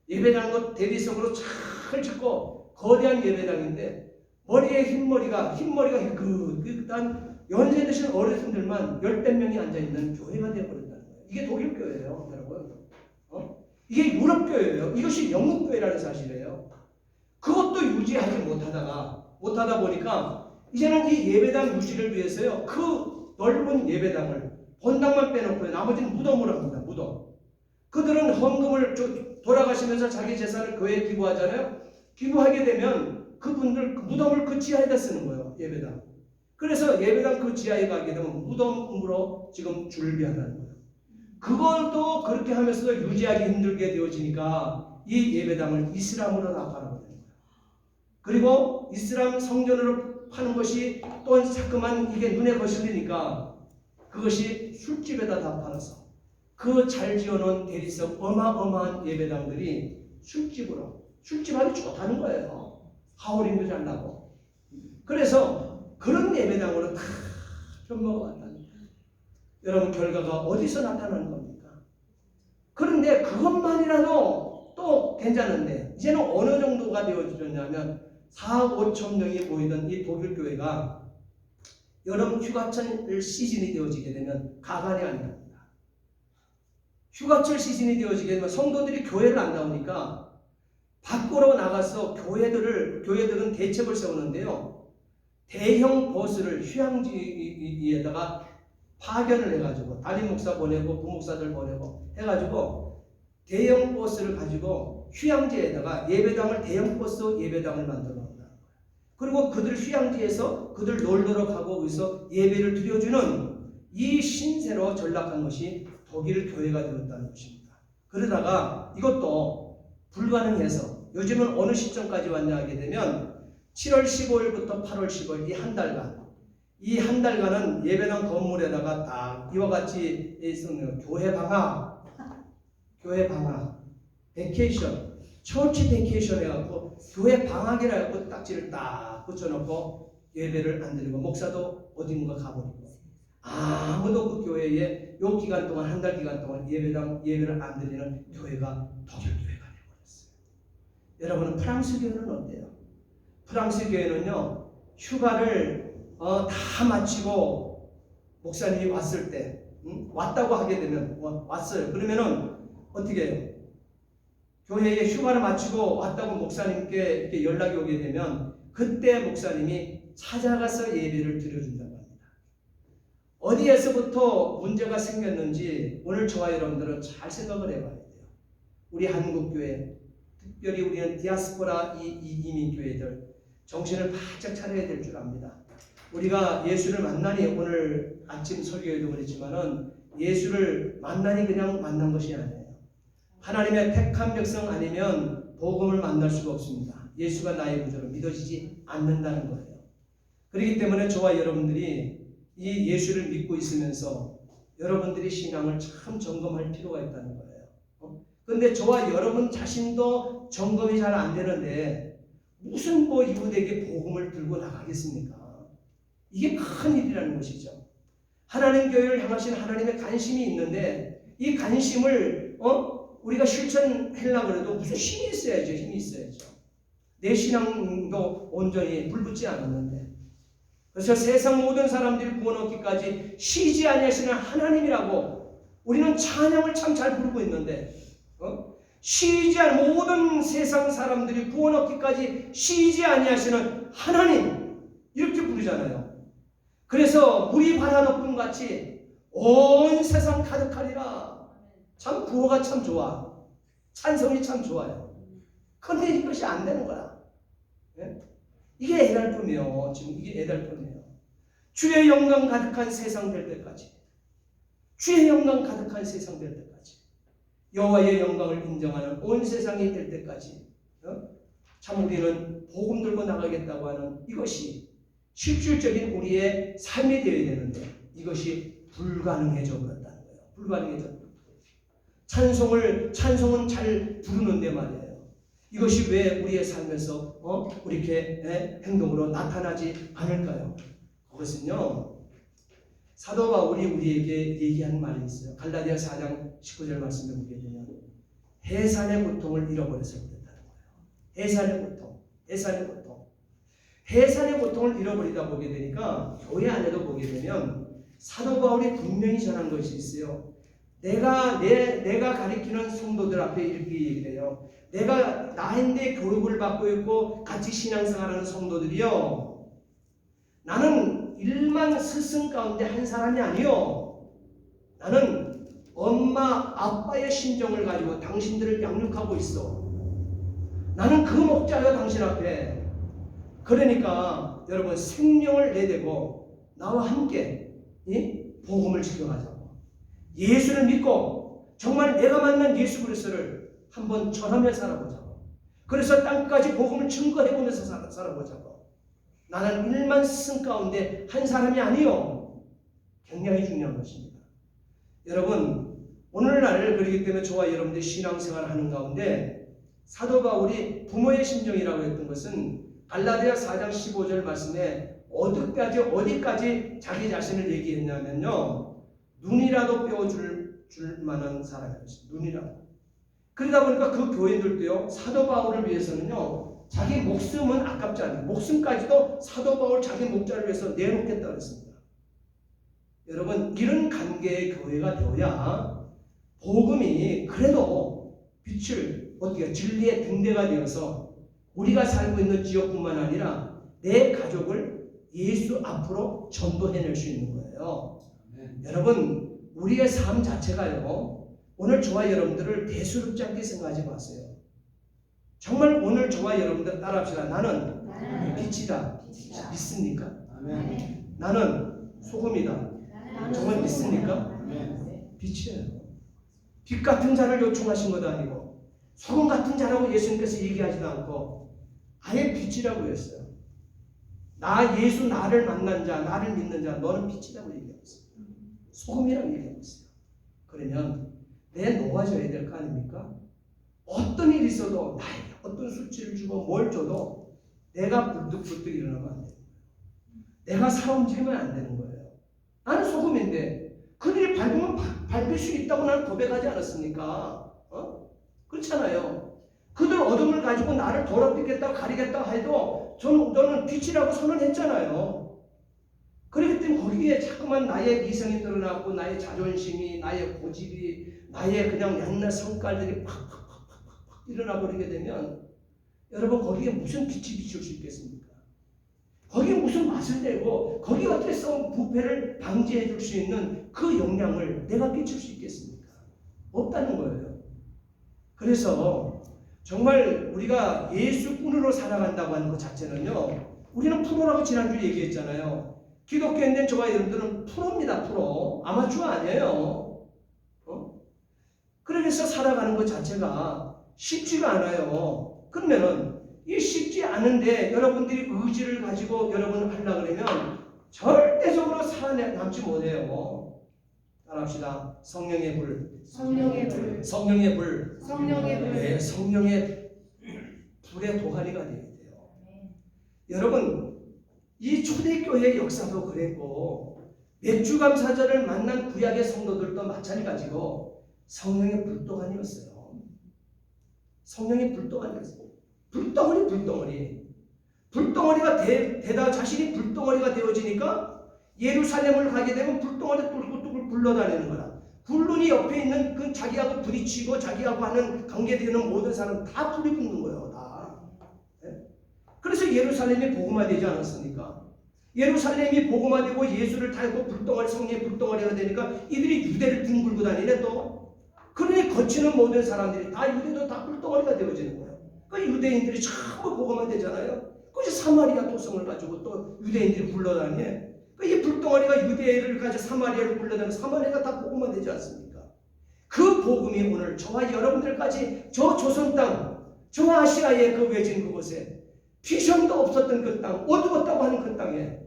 Speaker 1: 예배당도 대리석으로 잘 짓고 거대한 예배당인데 머리에 흰머리가 희끗한 연세 드신 어르신들만 10몇 명이 앉아있는 교회가 되어버린다는 거예요. 이게 독일 교회예요, 여러분. 이게 유럽 교회예요. 이것이 영국 교회라는 사실이에요. 그것도 유지하지 못하다 보니까 이제는 이 예배당 유지를 위해서요, 그 넓은 예배당을 본당만 빼놓고 나머지는 무덤으로 합니다. 무덤. 그들은 헌금을 돌아가시면서 자기 재산을 교회에 기부하잖아요. 기부하게 되면 그분들 무덤을 그 지하에다 쓰는 거예요. 예배당. 그래서 예배당 그 지하에 가게 되면 무덤으로 지금 준비한다는 거예요. 그것도 그렇게 하면서도 유지하기 힘들게 되어지니까 이 예배당을 이슬람으로 나팔아버리는 거예요. 그리고 이슬람 성전으로 파는 것이 또 자꾸만 이게 눈에 거슬리니까 그것이 술집에다 다 팔아서 그 잘 지어놓은 대리석 어마어마한 예배당들이 술집하기 좋다는 거예요. 하오링도 잘 나고. 그래서 그런 예배당으로 다 변모가 왔다는 거예요. 여러분 결과가 어디서 나타나는 겁니까? 그런데 그것만이라도 또 괜찮은데 이제는 어느 정도가 되어졌냐면 4, 5천 명이 모이던 이 독일 교회가 여름 휴가철 시즌이 되어지게 되면 가관이 아닙니다. 휴가철 시즌이 되어지게 되면 성도들이 교회를 안 나오니까 밖으로 나가서 교회들은 대책을 세우는데요. 대형 버스를 휴양지에다가 파견을 해가지고 담임 목사 보내고 부목사들 보내고 해가지고 대형 버스를 가지고 휴양지에다가 예배당을 대형 버스 예배당을 만들어 놓는다는 거예요. 그리고 그들 휴양지에서 그들 놀러 가고 거기서 예배를 드려주는 이 신세로 전락한 것이 독일 교회가 되었다는 것입니다. 그러다가 이것도 불가능해서 요즘은 어느 시점까지 왔냐 하게 되면 7월 15일부터 8월 15일 이 한 달간은 예배당 건물에다가 딱 이와 같이 교회 방학, 베케이션, 처치 베케이션 해갖고 교회 방학이라 해갖고 딱지를 딱 붙여놓고 예배를 안 드리고 목사도 어딘가 가버리고 아무도 그 교회에 요 기간 동안 한 달 기간 동안 예배를 안 드리는 교회가 독일 교회가 되어버렸어요. 여러분은 프랑스 교회는 어때요? 프랑스 교회는요 휴가를 다 마치고 목사님이 왔을 때 왔다고 하게 되면 왔어요. 그러면은 어떻게 해요? 교회에 휴가를 마치고 왔다고 목사님께 이렇게 연락이 오게 되면 그때 목사님이 찾아가서 예배를 드려준다고 합니다. 어디에서부터 문제가 생겼는지 오늘 저와 여러분들은 잘 생각을 해봐야 돼요. 우리 한국교회, 특별히 우리는 디아스포라 이민교회들 정신을 바짝 차려야 될 줄 압니다. 우리가 예수를 만나니 오늘 아침 설교에도 그랬지만은 예수를 만나니 그냥 만난 것이 아니에요. 하나님의 택한 백성 아니면 복음을 만날 수가 없습니다. 예수가 나의 구주로 믿어지지 않는다는 거예요. 그렇기 때문에 저와 여러분들이 이 예수를 믿고 있으면서 여러분들이 신앙을 참 점검할 필요가 있다는 거예요. 그런데 저와 여러분 자신도 점검이 잘 안 되는데 무슨 이웃에게 복음을 들고 나가겠습니까? 이게 큰 일이라는 것이죠. 하나님 교회를 향하신 하나님의 관심이 있는데 이 관심을 우리가 실천하려고 해도 무슨 힘이 있어야죠. 내 신앙도 온전히 불붙지 않았는데 그래서 세상 모든 사람들이 구원 얻기까지 쉬지 아니하시는 하나님이라고 우리는 찬양을 참 잘 부르고 있는데 쉬지 않은 모든 세상 사람들이 구원 얻기까지 쉬지 아니하시는 하나님 이렇게 부르잖아요. 그래서 물이 바다 높음 같이 온 세상 가득하리라. 참 구호가 참 좋아. 찬송이 참 좋아요. 그런데 이것이 안 되는 거야. 네? 이게 애달픔이에요. 지금 이게 애달픔이에요. 주의 영광 가득한 세상 될 때까지. 주의 영광 가득한 세상 될 때까지. 여호와의 영광을 인정하는 온 세상이 될 때까지. 참 우리는 복음 들고 나가겠다고 하는 이것이 실질적인 우리의 삶이 되어야 되는데 이것이 불가능해져 버렸다는 거예요. 불가능해져. 찬송은 잘 부르는데 말이에요. 이것이 왜 우리의 삶에서 이렇게 행동으로 나타나지 않을까요? 그것은요. 사도 바울이 우리에게 얘기한 말이 있어요. 갈라디아 4장 19절 말씀을 보게 되면 해산의 고통을 잃어버려서 그랬다는 거예요. 해산의 고통을 잃어버리다 보게 되니까 교회 안에도 보게 되면 사도 바울이 분명히 전한 것이 있어요. 내가 가리키는 성도들 앞에 이렇게 얘기해요. 내가 나인데 교육을 받고 있고 같이 신앙생활하는 성도들이요. 나는 1만 스승 가운데 한 사람이 아니요. 나는 엄마 아빠의 심정을 가지고 당신들을 양육하고 있어. 나는 그 목자요 당신 앞에. 그러니까 여러분 생명을 내대고 나와 함께 복음을 지켜가자고. 예수를 믿고 정말 내가 만난 예수 그리스도를 한번 전하며 살아보자고. 그래서 땅까지 복음을 증거해보면서 살아보자고. 나는 1만 스승 가운데 한 사람이 아니요. 굉장히 중요한 것입니다. 여러분, 오늘날 그렇기 때문에 저와 여러분들이 신앙생활을 하는 가운데 사도 바울이 부모의 심정이라고 했던 것은 갈라디아 4장 15절 말씀에 어디까지 자기 자신을 얘기했냐면요. 눈이라도 빼어줄 만한 사람이었어요. 눈이라도. 그러다 보니까 그 교인들도요. 사도 바울을 위해서는요. 자기 목숨은 아깝지 않아요. 목숨까지도 사도 바울 자기 목자를 위해서 내놓겠다고 했습니다. 여러분, 이런 관계의 교회가 되어야 복음이 그래도 빛을 어떻게 진리의 등대가 되어서 우리가 살고 있는 지역뿐만 아니라 내 가족을 예수 앞으로 전도해낼 수 있는 거예요. 여러분, 우리의 삶 자체가요. 오늘 저와 여러분들을 대수롭지 않게 생각하지 마세요. 정말 오늘 저와 여러분들 따라합시다. 나는 빛이다. 믿습니까? 나는 소금이다. 정말 믿습니까? 빛이에요. 빛 같은 자를 요청하신 것도 아니고 소금 같은 자라고 예수님께서 얘기하지도 않고 아예 빛이라고 했어요. 예수 나를 만난 자, 나를 믿는 자, 너는 빛이라고 얘기하고 있어요. 소금이라고 얘기하고 있어요. 그러면 내 놓아져야 될 거 아닙니까? 어떤 일이 있어도 나에게 어떤 수치를 주고 뭘 줘도 내가 불뚝불뚝 일어나면 안 돼요. 내가 사움체면 안 되는 거예요. 나는 소금인데 그들이 밟으면 밟힐 수 있다고 나는 고백하지 않았습니까? 그렇잖아요. 그들 어둠을 가지고 나를 더럽히겠다 가리겠다 해도 저는 빛이라고 선언했잖아요. 그렇기 때문에 거기에 자꾸만 나의 미성이 드러나고 나의 자존심이, 나의 고집이, 나의 그냥 옛날 성깔들이 팍팍팍팍팍 일어나 버리게 되면 여러분 거기에 무슨 빛이 비출 수 있겠습니까? 거기에 무슨 맛을 내고 거기에 어떻게 썩은 부패를 방지해 줄 수 있는 그 영향을 내가 끼칠 수 있겠습니까? 없다는 거예요. 그래서 정말 우리가 예수꾼으로 살아간다고 하는 것 자체는요. 우리는 프로라고 지난주에 얘기했잖아요. 기독교인된 저와 여러분들은 프로입니다. 프로. 아마추어 아니에요. 그래서 살아가는 것 자체가 쉽지가 않아요. 그러면은 이 쉽지 않은데 여러분들이 의지를 가지고 여러분을 하려고 그러면 절대적으로 살아남지 못해요. 따라합시다. 성령의 불.
Speaker 3: 성령의 불.
Speaker 1: 성령의 불.
Speaker 3: 성령의 불.
Speaker 1: 네, 성령의 불의 도가니가 되어야 돼요. 여러분, 이 초대교회의 역사도 그랬고 맥주감사절을 만난 구약의 성도들도 마찬가지고 성령의 불도가니였어요. 성령의 불도가니였어요. 불덩어리가 되다 자신이 불덩어리가 되어지니까 예루살렘을 가게 되면 불덩어리 뚫고 굴러다니는 거라. 굴론이 옆에 있는 그 자기하고 부딪히고 자기하고 하는 관계되는 모든 사람 다 불이 붙는 거예요. 다. 네? 그래서 예루살렘이 복음화되지 않았습니까? 예루살렘이 복음화되고 예수를 타고 불덩어리 성령의 불덩어리가 되니까 이들이 유대를 둥글고 다니네 또. 그러니 거치는 모든 사람들이 다 유대도 다 불덩어리가 되어지는 거예요. 그 유대인들이 전부 복음화되잖아요. 그래서 사마리아 토성을 가지고 또 유대인들이 굴러다니네. 이 불덩어리가 유대를 가지고 사마리아를 굴러다니면 사마리아가 다 복음화되지 않습니까? 그 복음이 오늘 저와 여러분들까지 저 조선 땅, 저 아시아의 그 외진 그곳에 비전도 없었던 그 땅, 어두웠다고 하는 그 땅에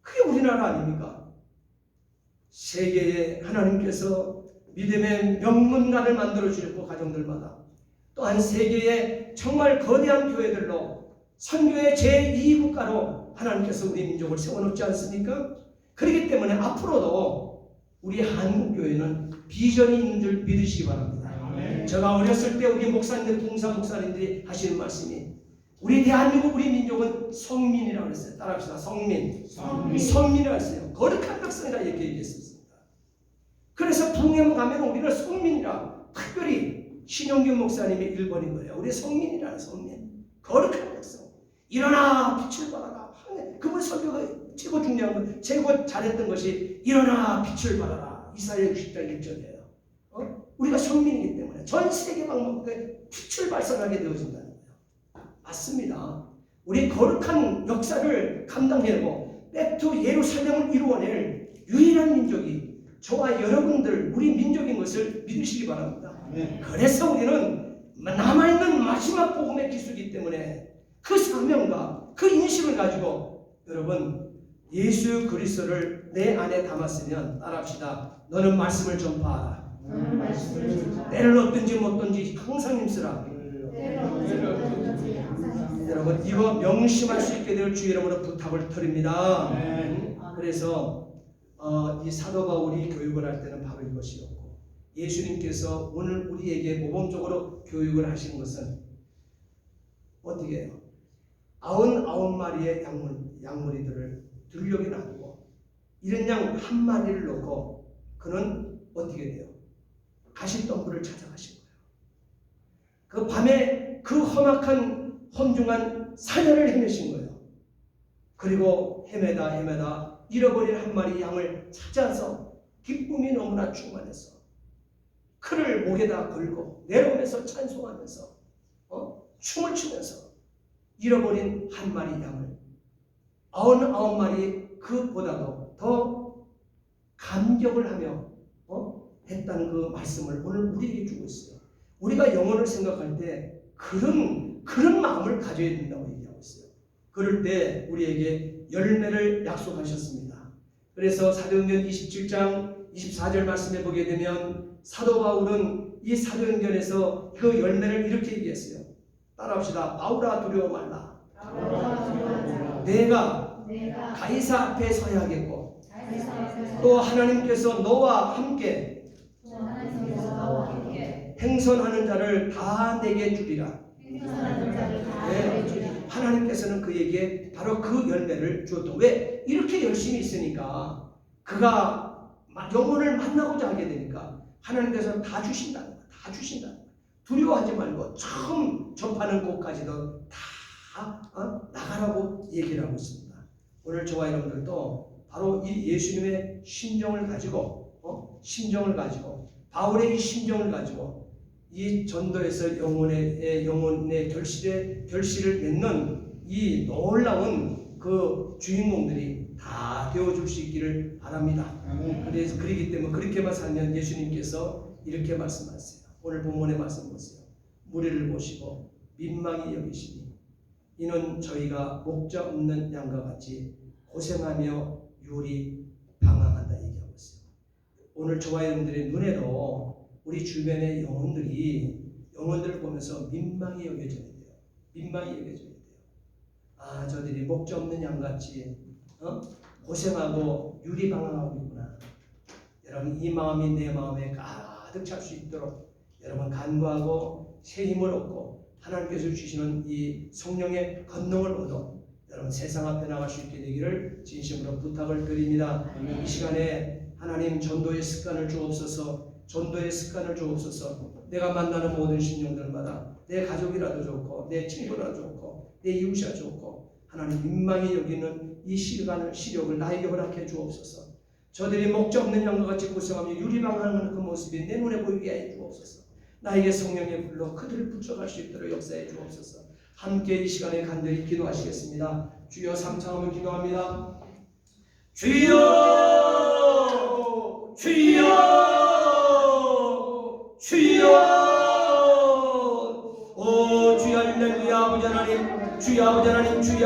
Speaker 1: 그게 우리나라 아닙니까? 세계에 하나님께서 믿음의 명문가를 만들어 주셨고 가정들마다 또한 세계의 정말 거대한 교회들로 선교의 제2국가로 하나님께서 우리 민족을 세워놓지 않습니까? 그렇기 때문에 앞으로도 우리 한국교회는 비전이 있는 줄 믿으시기 바랍니다. 제가 어렸을 때 우리 목사님들, 동사 목사님들이 하시는 말씀이 우리 대한민국, 우리 민족은 성민이라고 했어요. 따라합시다. 성민이라고 했어요. 거룩한 백성이라 이렇게 얘기했습니다. 그래서 부흥회 가면 우리는 성민이라, 특별히 신용균 목사님의 1번인 거예요. 우리 성민이라는 성민. 거룩한 백성. 일어나 빛을 발하라. 그분 설교가 최고 중요한 건, 최고 잘했던 것이 일어나 빛을 발하라. 이사야 60장 1절이에요. 우리가 성민이기 때문에 전 세계 방법에 빛을 발산하게 되어진다는 거예요. 맞습니다. 우리 거룩한 역사를 감당해내고 백투 예루살렘을 이루어낼 유일한 민족이 저와 여러분들 우리 민족인 것을 믿으시기 바랍니다. 그래서 우리는 남아있는 마지막 복음의 기수이기 때문에 그 사명과 그 인식을 가지고 여러분 예수 그리스도를 내 안에 담았으면 따라합시다. 너는 말씀을 전파하라. 때를 얻든지 못 얻든지 항상 힘쓰라. 여러분 이거 명심할 수 있게 될 주 이름으로 부탁을 드립니다. 그래서 이 사도 바울이 교육을 할 때는 바로 이것이었고 예수님께서 오늘 우리에게 모범적으로 교육을 하신 것은 어떻게 해요? 99마리의 양머리들을 들녘에 놔두고 이런 양 한 마리를 놓고 그는 어떻게 돼요? 가시덤불을 찾아가신 거예요. 그 밤에 그 험악한 험중한 사냥을 헤매신 거예요. 그리고 헤매다 잃어버린 한 마리 양을 찾아서 기쁨이 너무나 충만해서 그를 목에다 걸고 내려오면서 찬송하면서 춤을 추면서 잃어버린 한 마리 양을 99마리 그보다도 더 감격을 하며 했다는 그 말씀을 오늘 우리에게 주고 있어요. 우리가 영혼을 생각할 때 그런 마음을 가져야 된다고 얘기하고 있어요. 그럴 때 우리에게 열매를 약속하셨습니다. 그래서 사도행전 27장 24절 말씀에 보게 되면 사도 바울은 이 사도행전에서 그 열매를 이렇게 얘기했어요. 따라합시다. 바울아 두려워 말라. 내가 가이사 앞에 서야 하겠고 또 하나님께서 너와 함께 행선하는 자를 다 내게 주리라. 하나님께서는 그에게 바로 그 열매를 주었다. 왜? 이렇게 열심히 있으니까 그가 영혼을 만나고자 하게 되니까 하나님께서 다 주신다는 거야. 다 주신다는 거야. 두려워하지 말고 처음 접하는 곳까지도 다 나가라고 얘기를 하고 있습니다. 오늘 저와 여러분들도 바로 이 예수님의 심정을 가지고 바울의 이 심정을 가지고 이 전도에서 영혼의 결실을 맺는 이 놀라운 그 주인공들이 다 되어줄 수 있기를 바랍니다. 그래서 그렇기 때문에 그렇게만 살면 예수님께서 이렇게 말씀하세요. 오늘 본문의 말씀 보세요. 무리를 보시고 민망히 여기시니 이는 저희가 목자 없는 양과 같이 고생하며 유리 방황한다 얘기하고 있어요. 오늘 저와 여러분들의 눈에도 우리 주변의 영혼들을 보면서 민망히 여겨져야 돼요. 민망히 여겨져야 돼요. 저들이 목자 없는 양같이 고생하고 유리방황하고 있구나. 여러분 이 마음이 내 마음에 가득 찰 수 있도록 여러분 간구하고 새 힘을 얻고 하나님께서 주시는 이 성령의 권능을 얻어 여러분 세상 앞에 나갈 수 있게 되기를 진심으로 부탁을 드립니다. 이 시간에 하나님 전도의 습관을 주옵소서. 내가 만나는 모든 심령들마다 내 가족이라도 좋고 내 친구라도 좋고 내 이웃이라도 좋고 하나님 민망히 여기는 이 시력을 나에게 허락해 주옵소서. 저들이 목자 없는 양과 같이 고생하며 유리방황하는 그 모습이 내 눈에 보이게 해 주옵소서. 나에게 성령의 불로 그들을 붙잡을 수 있도록 역사해 주옵소서. 함께 이 시간에 간절히 기도하시겠습니다. 주여 삼창하며 기도합니다. 주여 주여 할렐루야. 아버지 하나님 주여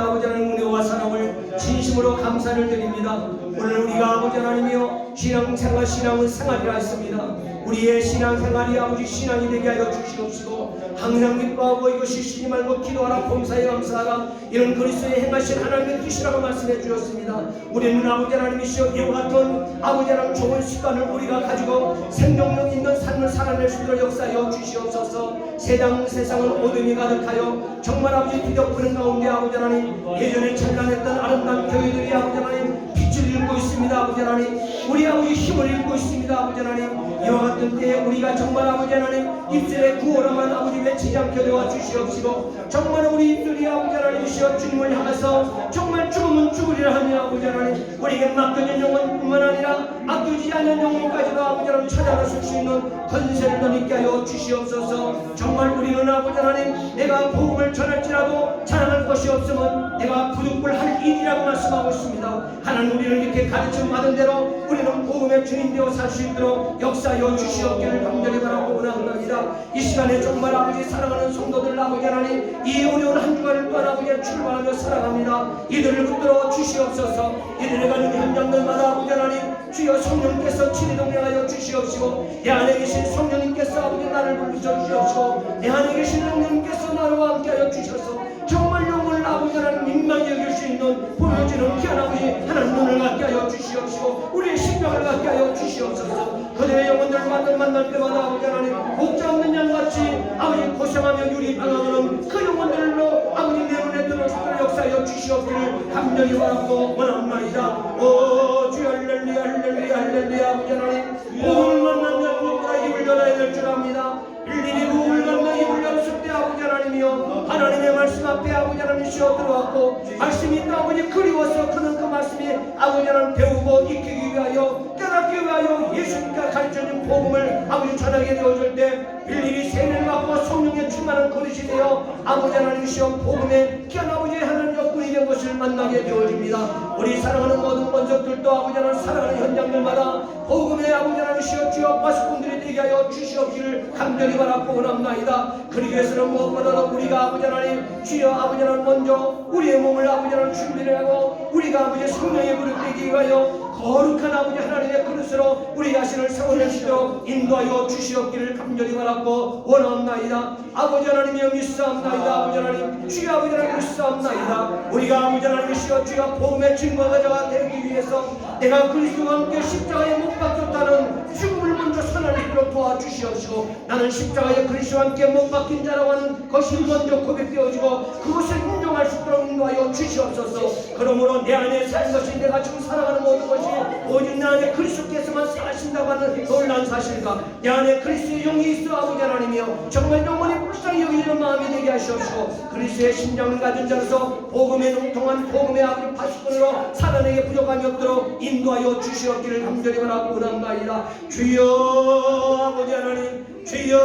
Speaker 1: 아버지 하나님 은혜와 사랑을 진심으로 감사를 드립니다. 오늘 우리가 아버지 하나님이여 신앙은 생활이라 했습니다. 우리의 신앙생활이 아버지 신앙이 되게 하여 주시옵시고 항상 기뻐하고 이것이 쉬지 말고 기도하라 범사에 감사하라 이런 그리스도의 행하신 하나님의 뜻이라고 말씀해 주셨습니다. 우리는 아버지 하나님이시여 이와 같은 아버지 하나님 좋은 습관을 우리가 가지고 생명력 있는 삶을 살아낼 수 있도록 역사하여 주시옵소서. 세상은 어둠이 가득하여 정말 아버지 뒤덮이는 가운데 아버지 하나님 예전에 찬란했던 아름다운 교회들이 아버지 하나님 빛을 잃고 있습니다. 아버지 하나님 우리 아버지 힘을 잃고 있습니다. 아버지 하나님 이와 같은 때에 우리가 정말 아버지 하나님 입술에 구호로만 아버지 외치지 않게 도와주시옵시고 정말 우리 입술이 아버지 하나님이시여 주님을 향해서 정말 죽으면 죽으리라 하며 아버지 하나님 우리에게 맡겨진 영혼뿐만 아니라 아끼지 않는 영혼까지도 아버지 하나님 찾아나설 수 있는 권세를 더 있게 하여 주시옵소서. 정말 우리는 아버지 하나님 내가 복음을 전할지라도 자랑할 것이 없으면 내가 부득불할 일이라고 말씀하고 있습니다. 하나님 우리를 이렇게 가르침 받은 대로 우리는 복음의 주인 되어 살 수 있도록 역사하여 주시옵기를 간절히 바라고 원합니다. 이 시간에 정말 아버지 사랑하는 성도들 아버지 하나님 이 어려운 한 주간을 또한 아버지 출발하며 살아갑니다. 이들을 붙들어 주시옵소서. 이들이 가는 현장들마다 아버지 하나님 주여 성령께서 친히 동행하여 주시옵시고 내 안에 계신 성령님께서 아버지 나를 불러주셔 주시옵시고 내 안에 계신 성령님께서 나와 함께하여 주셔서 정말 영혼을 아버지 하나님 민망히 여길 수 있는 보여지는 귀한 아버지 하나님 눈을 갖게 하여 주시옵시고 우리의 심령을 갖게 하여 주시옵소서. 그들의 영혼들을 만날 때마다 아버지 하나님 목자 없는 양같이 아버지 고생하며 유리방황하는 그 영혼들로 아버지 내 눈에 들어오시도록 역사하여 주시옵기를 간절히 바라고 원합니다. 오 주여 할렐루야 할렐루야 할렐루야. 아버지 하나님 복음을 만난 자들보다 입을 열어야 될 줄 압니다. 일일이 복음을 만나 입을 열었을 때 아버지 하나님이여 하나님의 말씀 앞에 아버지 하나님 쉬어 들어왔고 말씀이 또 아버지 그리워서 그는 그 말씀이 아버지 하나님 배우고 익히기 위하여 깨닫기 위하여 예수님께서 가르쳐준 복음을 아버지 전하게 되어줄 때 일일이 세례를 받고 성령의 충만한 그릇이 되어 아버지 하나님이시여 복음의 귀한 아버지 하나님 역군이 된 것을 만나게 되어집니다. 우리 사랑하는 모든 권속들도 아버지 하나님 사랑하는 현장들마다 복음의 아버지 하나님이시여 주여 파수꾼들이 되게 하여 주시옵기를 간절히 바라고 원합니다. 그러기 위해서는 무엇보다도 우리가 아버지 하나님 주여 아버지 하나님 먼저 우리의 몸을 아버지 하나님 준비를 하고 우리가 아버지 성령의 그릇 되기 위하여 거룩한 아버지 하나님의 그릇으로 우리 자신을 세워낼 수 있도록 인도하여 주시옵기를 간절히 바라고 원합니다. 아버지 하나님이여 믿사옵나이다. 아버지 하나님 주여 아버지 하나님 믿사옵나이다. 우리가 아버지 하나님이시여 주여 복음의 증거자가 되기 위해서 내가 그리스도와 함께 십자가에 못 박혔다는 죽음을 먼저 선언하도록 도와주시옵시고 나는 십자가에 그리스도와 함께 못 박힌 자라고 하는 것이 먼저 고백되어지고 그것을 인정할 수 있도록 인도하여 주시옵소서. 그러므로 내 안에 산 것이 내가 지금 살아가는 모든 것이 오직 내 안에 그리스도께서만 사신다고 하는 놀라운 사실과 내 안에 그리스도의 영이 있어 아버지 하나님이여 정말 영원히 불쌍히 여기는 마음이 되게 하시옵시고 그리스도의 심장을 가진 자로서 복음에 농통한 복음의 아버지 파수꾼으로 살아내게 부족함이 없도록 인도하여 주시옵기를 간절히 바라고 원합니다. 주여 아버지 하나님 주여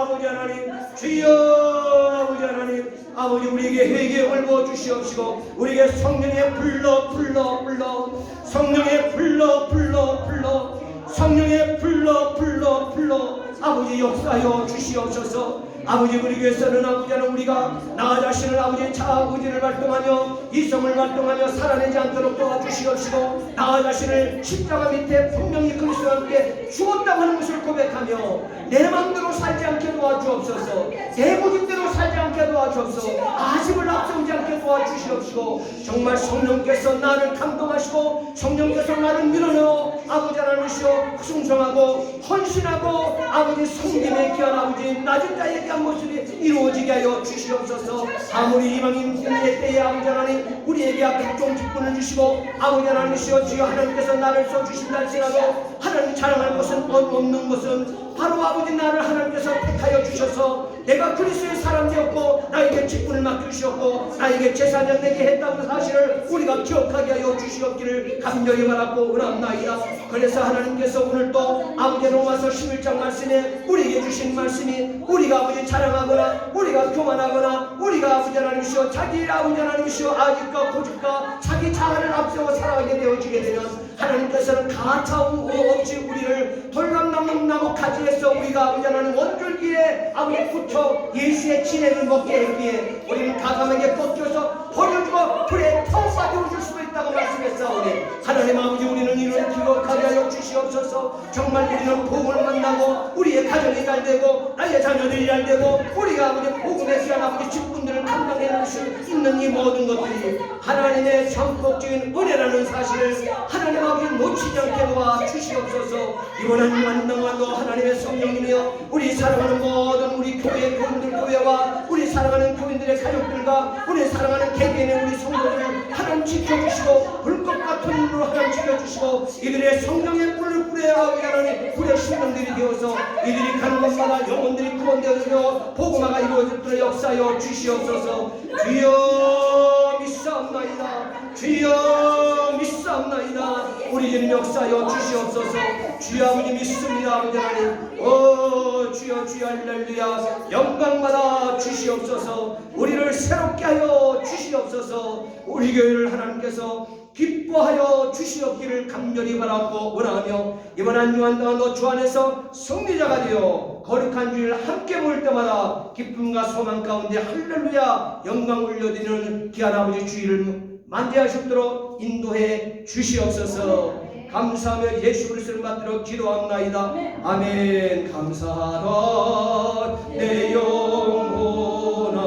Speaker 1: 아버지 하나님 주여 아버지 하나님 아버지 우리에게 회개를 부어 주시옵시고 우리에게 성령의 불러 성령의 불러 성령의 불러 아버지 역사하여 주시옵소서. 아버지 우리 위해서는 아버지 하나님 우리가 나 자신을 아버지 자아부지를 활동하며 이성을 활동하며 살아내지 않도록 도와주시옵시고 나 자신을 십자가 밑에 분명히 그리스도와 함께 죽었다고 하는 것을 고백하며 내 마음대로 살지 않게 도와주옵소서. 내 모습대로 살지 않게 도와주옵소서. 아집을 앞세우지 않게 도와주시옵시고 정말 성령께서 나를 감동하시고 성령께서 나를 밀어넣어 아버지 하나님이시여 충성하고 헌신하고 아버지 성김에 귀한 아버지 낮은 자에 대한 모습이 이루어지게 하여 주시옵소서. 아무리 이방인 국민의 때에 아버지 하나님 우리에게 각종 직분을 주시고 아버지 하나님이시여 주여 하나님께서 나를 써주신다 할지라도 하나님 자랑할 것은 없는 것은 바로 아버지 나를 하나님께서 택하여 주셔서 내가 그리스도의 사람 되었고 나에게 직분을 맡기셨고 나에게 제사장 되게 했다는 사실을 우리가 기억하게 하여 주시옵기를 간절히 바라고 원합니다. 그래서 하나님께서 오늘 또 아버지 로마서 11장 말씀에 우리에게 주신 말씀이 우리가 아버지 자랑하거나 우리가 교만하거나 우리가 아버지 하나님이시여 자기 아버지 하나님이시여 아직과 고집과 자기 자아를 앞세워 살아가게 되어지게 되면 하나님께서는 가차움 없이 우리를 돌감나무 나무 가지에서 우리가 아버지 하나님 원줄기에 아버지 붙여 예수의 진액을 먹게 했기에 우리는 가감하게 뻗겨서 버려주고 불에 텅 빠져줄 수도 있다고 말씀했사오니 하나님 아버지 우리는 이를 기억하게 하여 주시옵소서. 정말 우리는 복음을 만나고 우리의 가정이 잘 되고 나의 자녀들이 잘 되고 우리가 아버지 복음에 대한 아버지 직분들을 감당해낼 수 있는 이 모든 것들이 하나님의 전폭적인 은혜라는 사실을 하나님 아버지 놓치지 않게 도와주시옵소서. 이번 한 만남과도 하나님의 성령님이여 우리 사랑하는 모든 우리 교회 교인들 교회와 우리 사랑하는 교인들의 가족들과 우리 사랑하는 개개인의 우리 성도들을 하나님 지켜주시고 불꽃 같은 눈으로 하나님 지켜주시고 이들의 성령의 불을 뿌려야 하나님 불의 심령들이 되어서 이들이 가는 곳마다 영혼들이 구원되어서 복음화가 이루어지도록 역사하여 주시옵소서. 주여 믿사옵나이다. 주여 믿사옵나이다. 우리 주님 역사하여 주시옵소서. 주여 아버지 믿습니다. 아버지 하나님 주여 주여 할렐루야 영광받아 주시옵소서. 우리를 새롭게 하여 주시옵소서. 우리 교회를 하나님께서 기뻐하여 주시옵기를 간절히 바라고 원하며 이번 한 주간 동안 너 주 안에서 승리자가 되어 거룩한 주일 함께 볼 때마다 기쁨과 소망 가운데 할렐루야 영광 올려드리는 귀한 아버지 주일을 만대하셨도록 인도해 주시옵소서. 감사하며 예수 그리스도를 받들어 기도합나이다. 아멘. 감사하라 내 영혼아,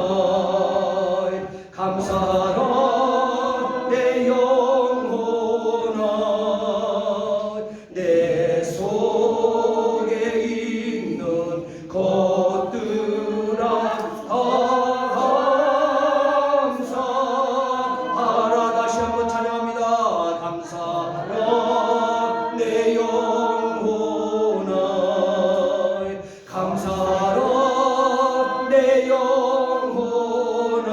Speaker 1: 감사하라 내 영혼아, 내 속에 있는 것들아 감사하라. 다시 한번 찬양합니다. 감사하라 내 영혼아, 감사하라 내 영혼아,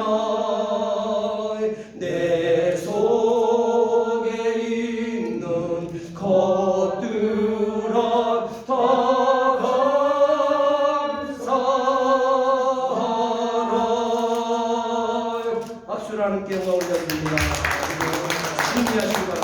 Speaker 1: 내 속에 있는 것들아 다 감사하라. 박수를 하는 영광을 올려드립니다. 승리하시기 바랍니다.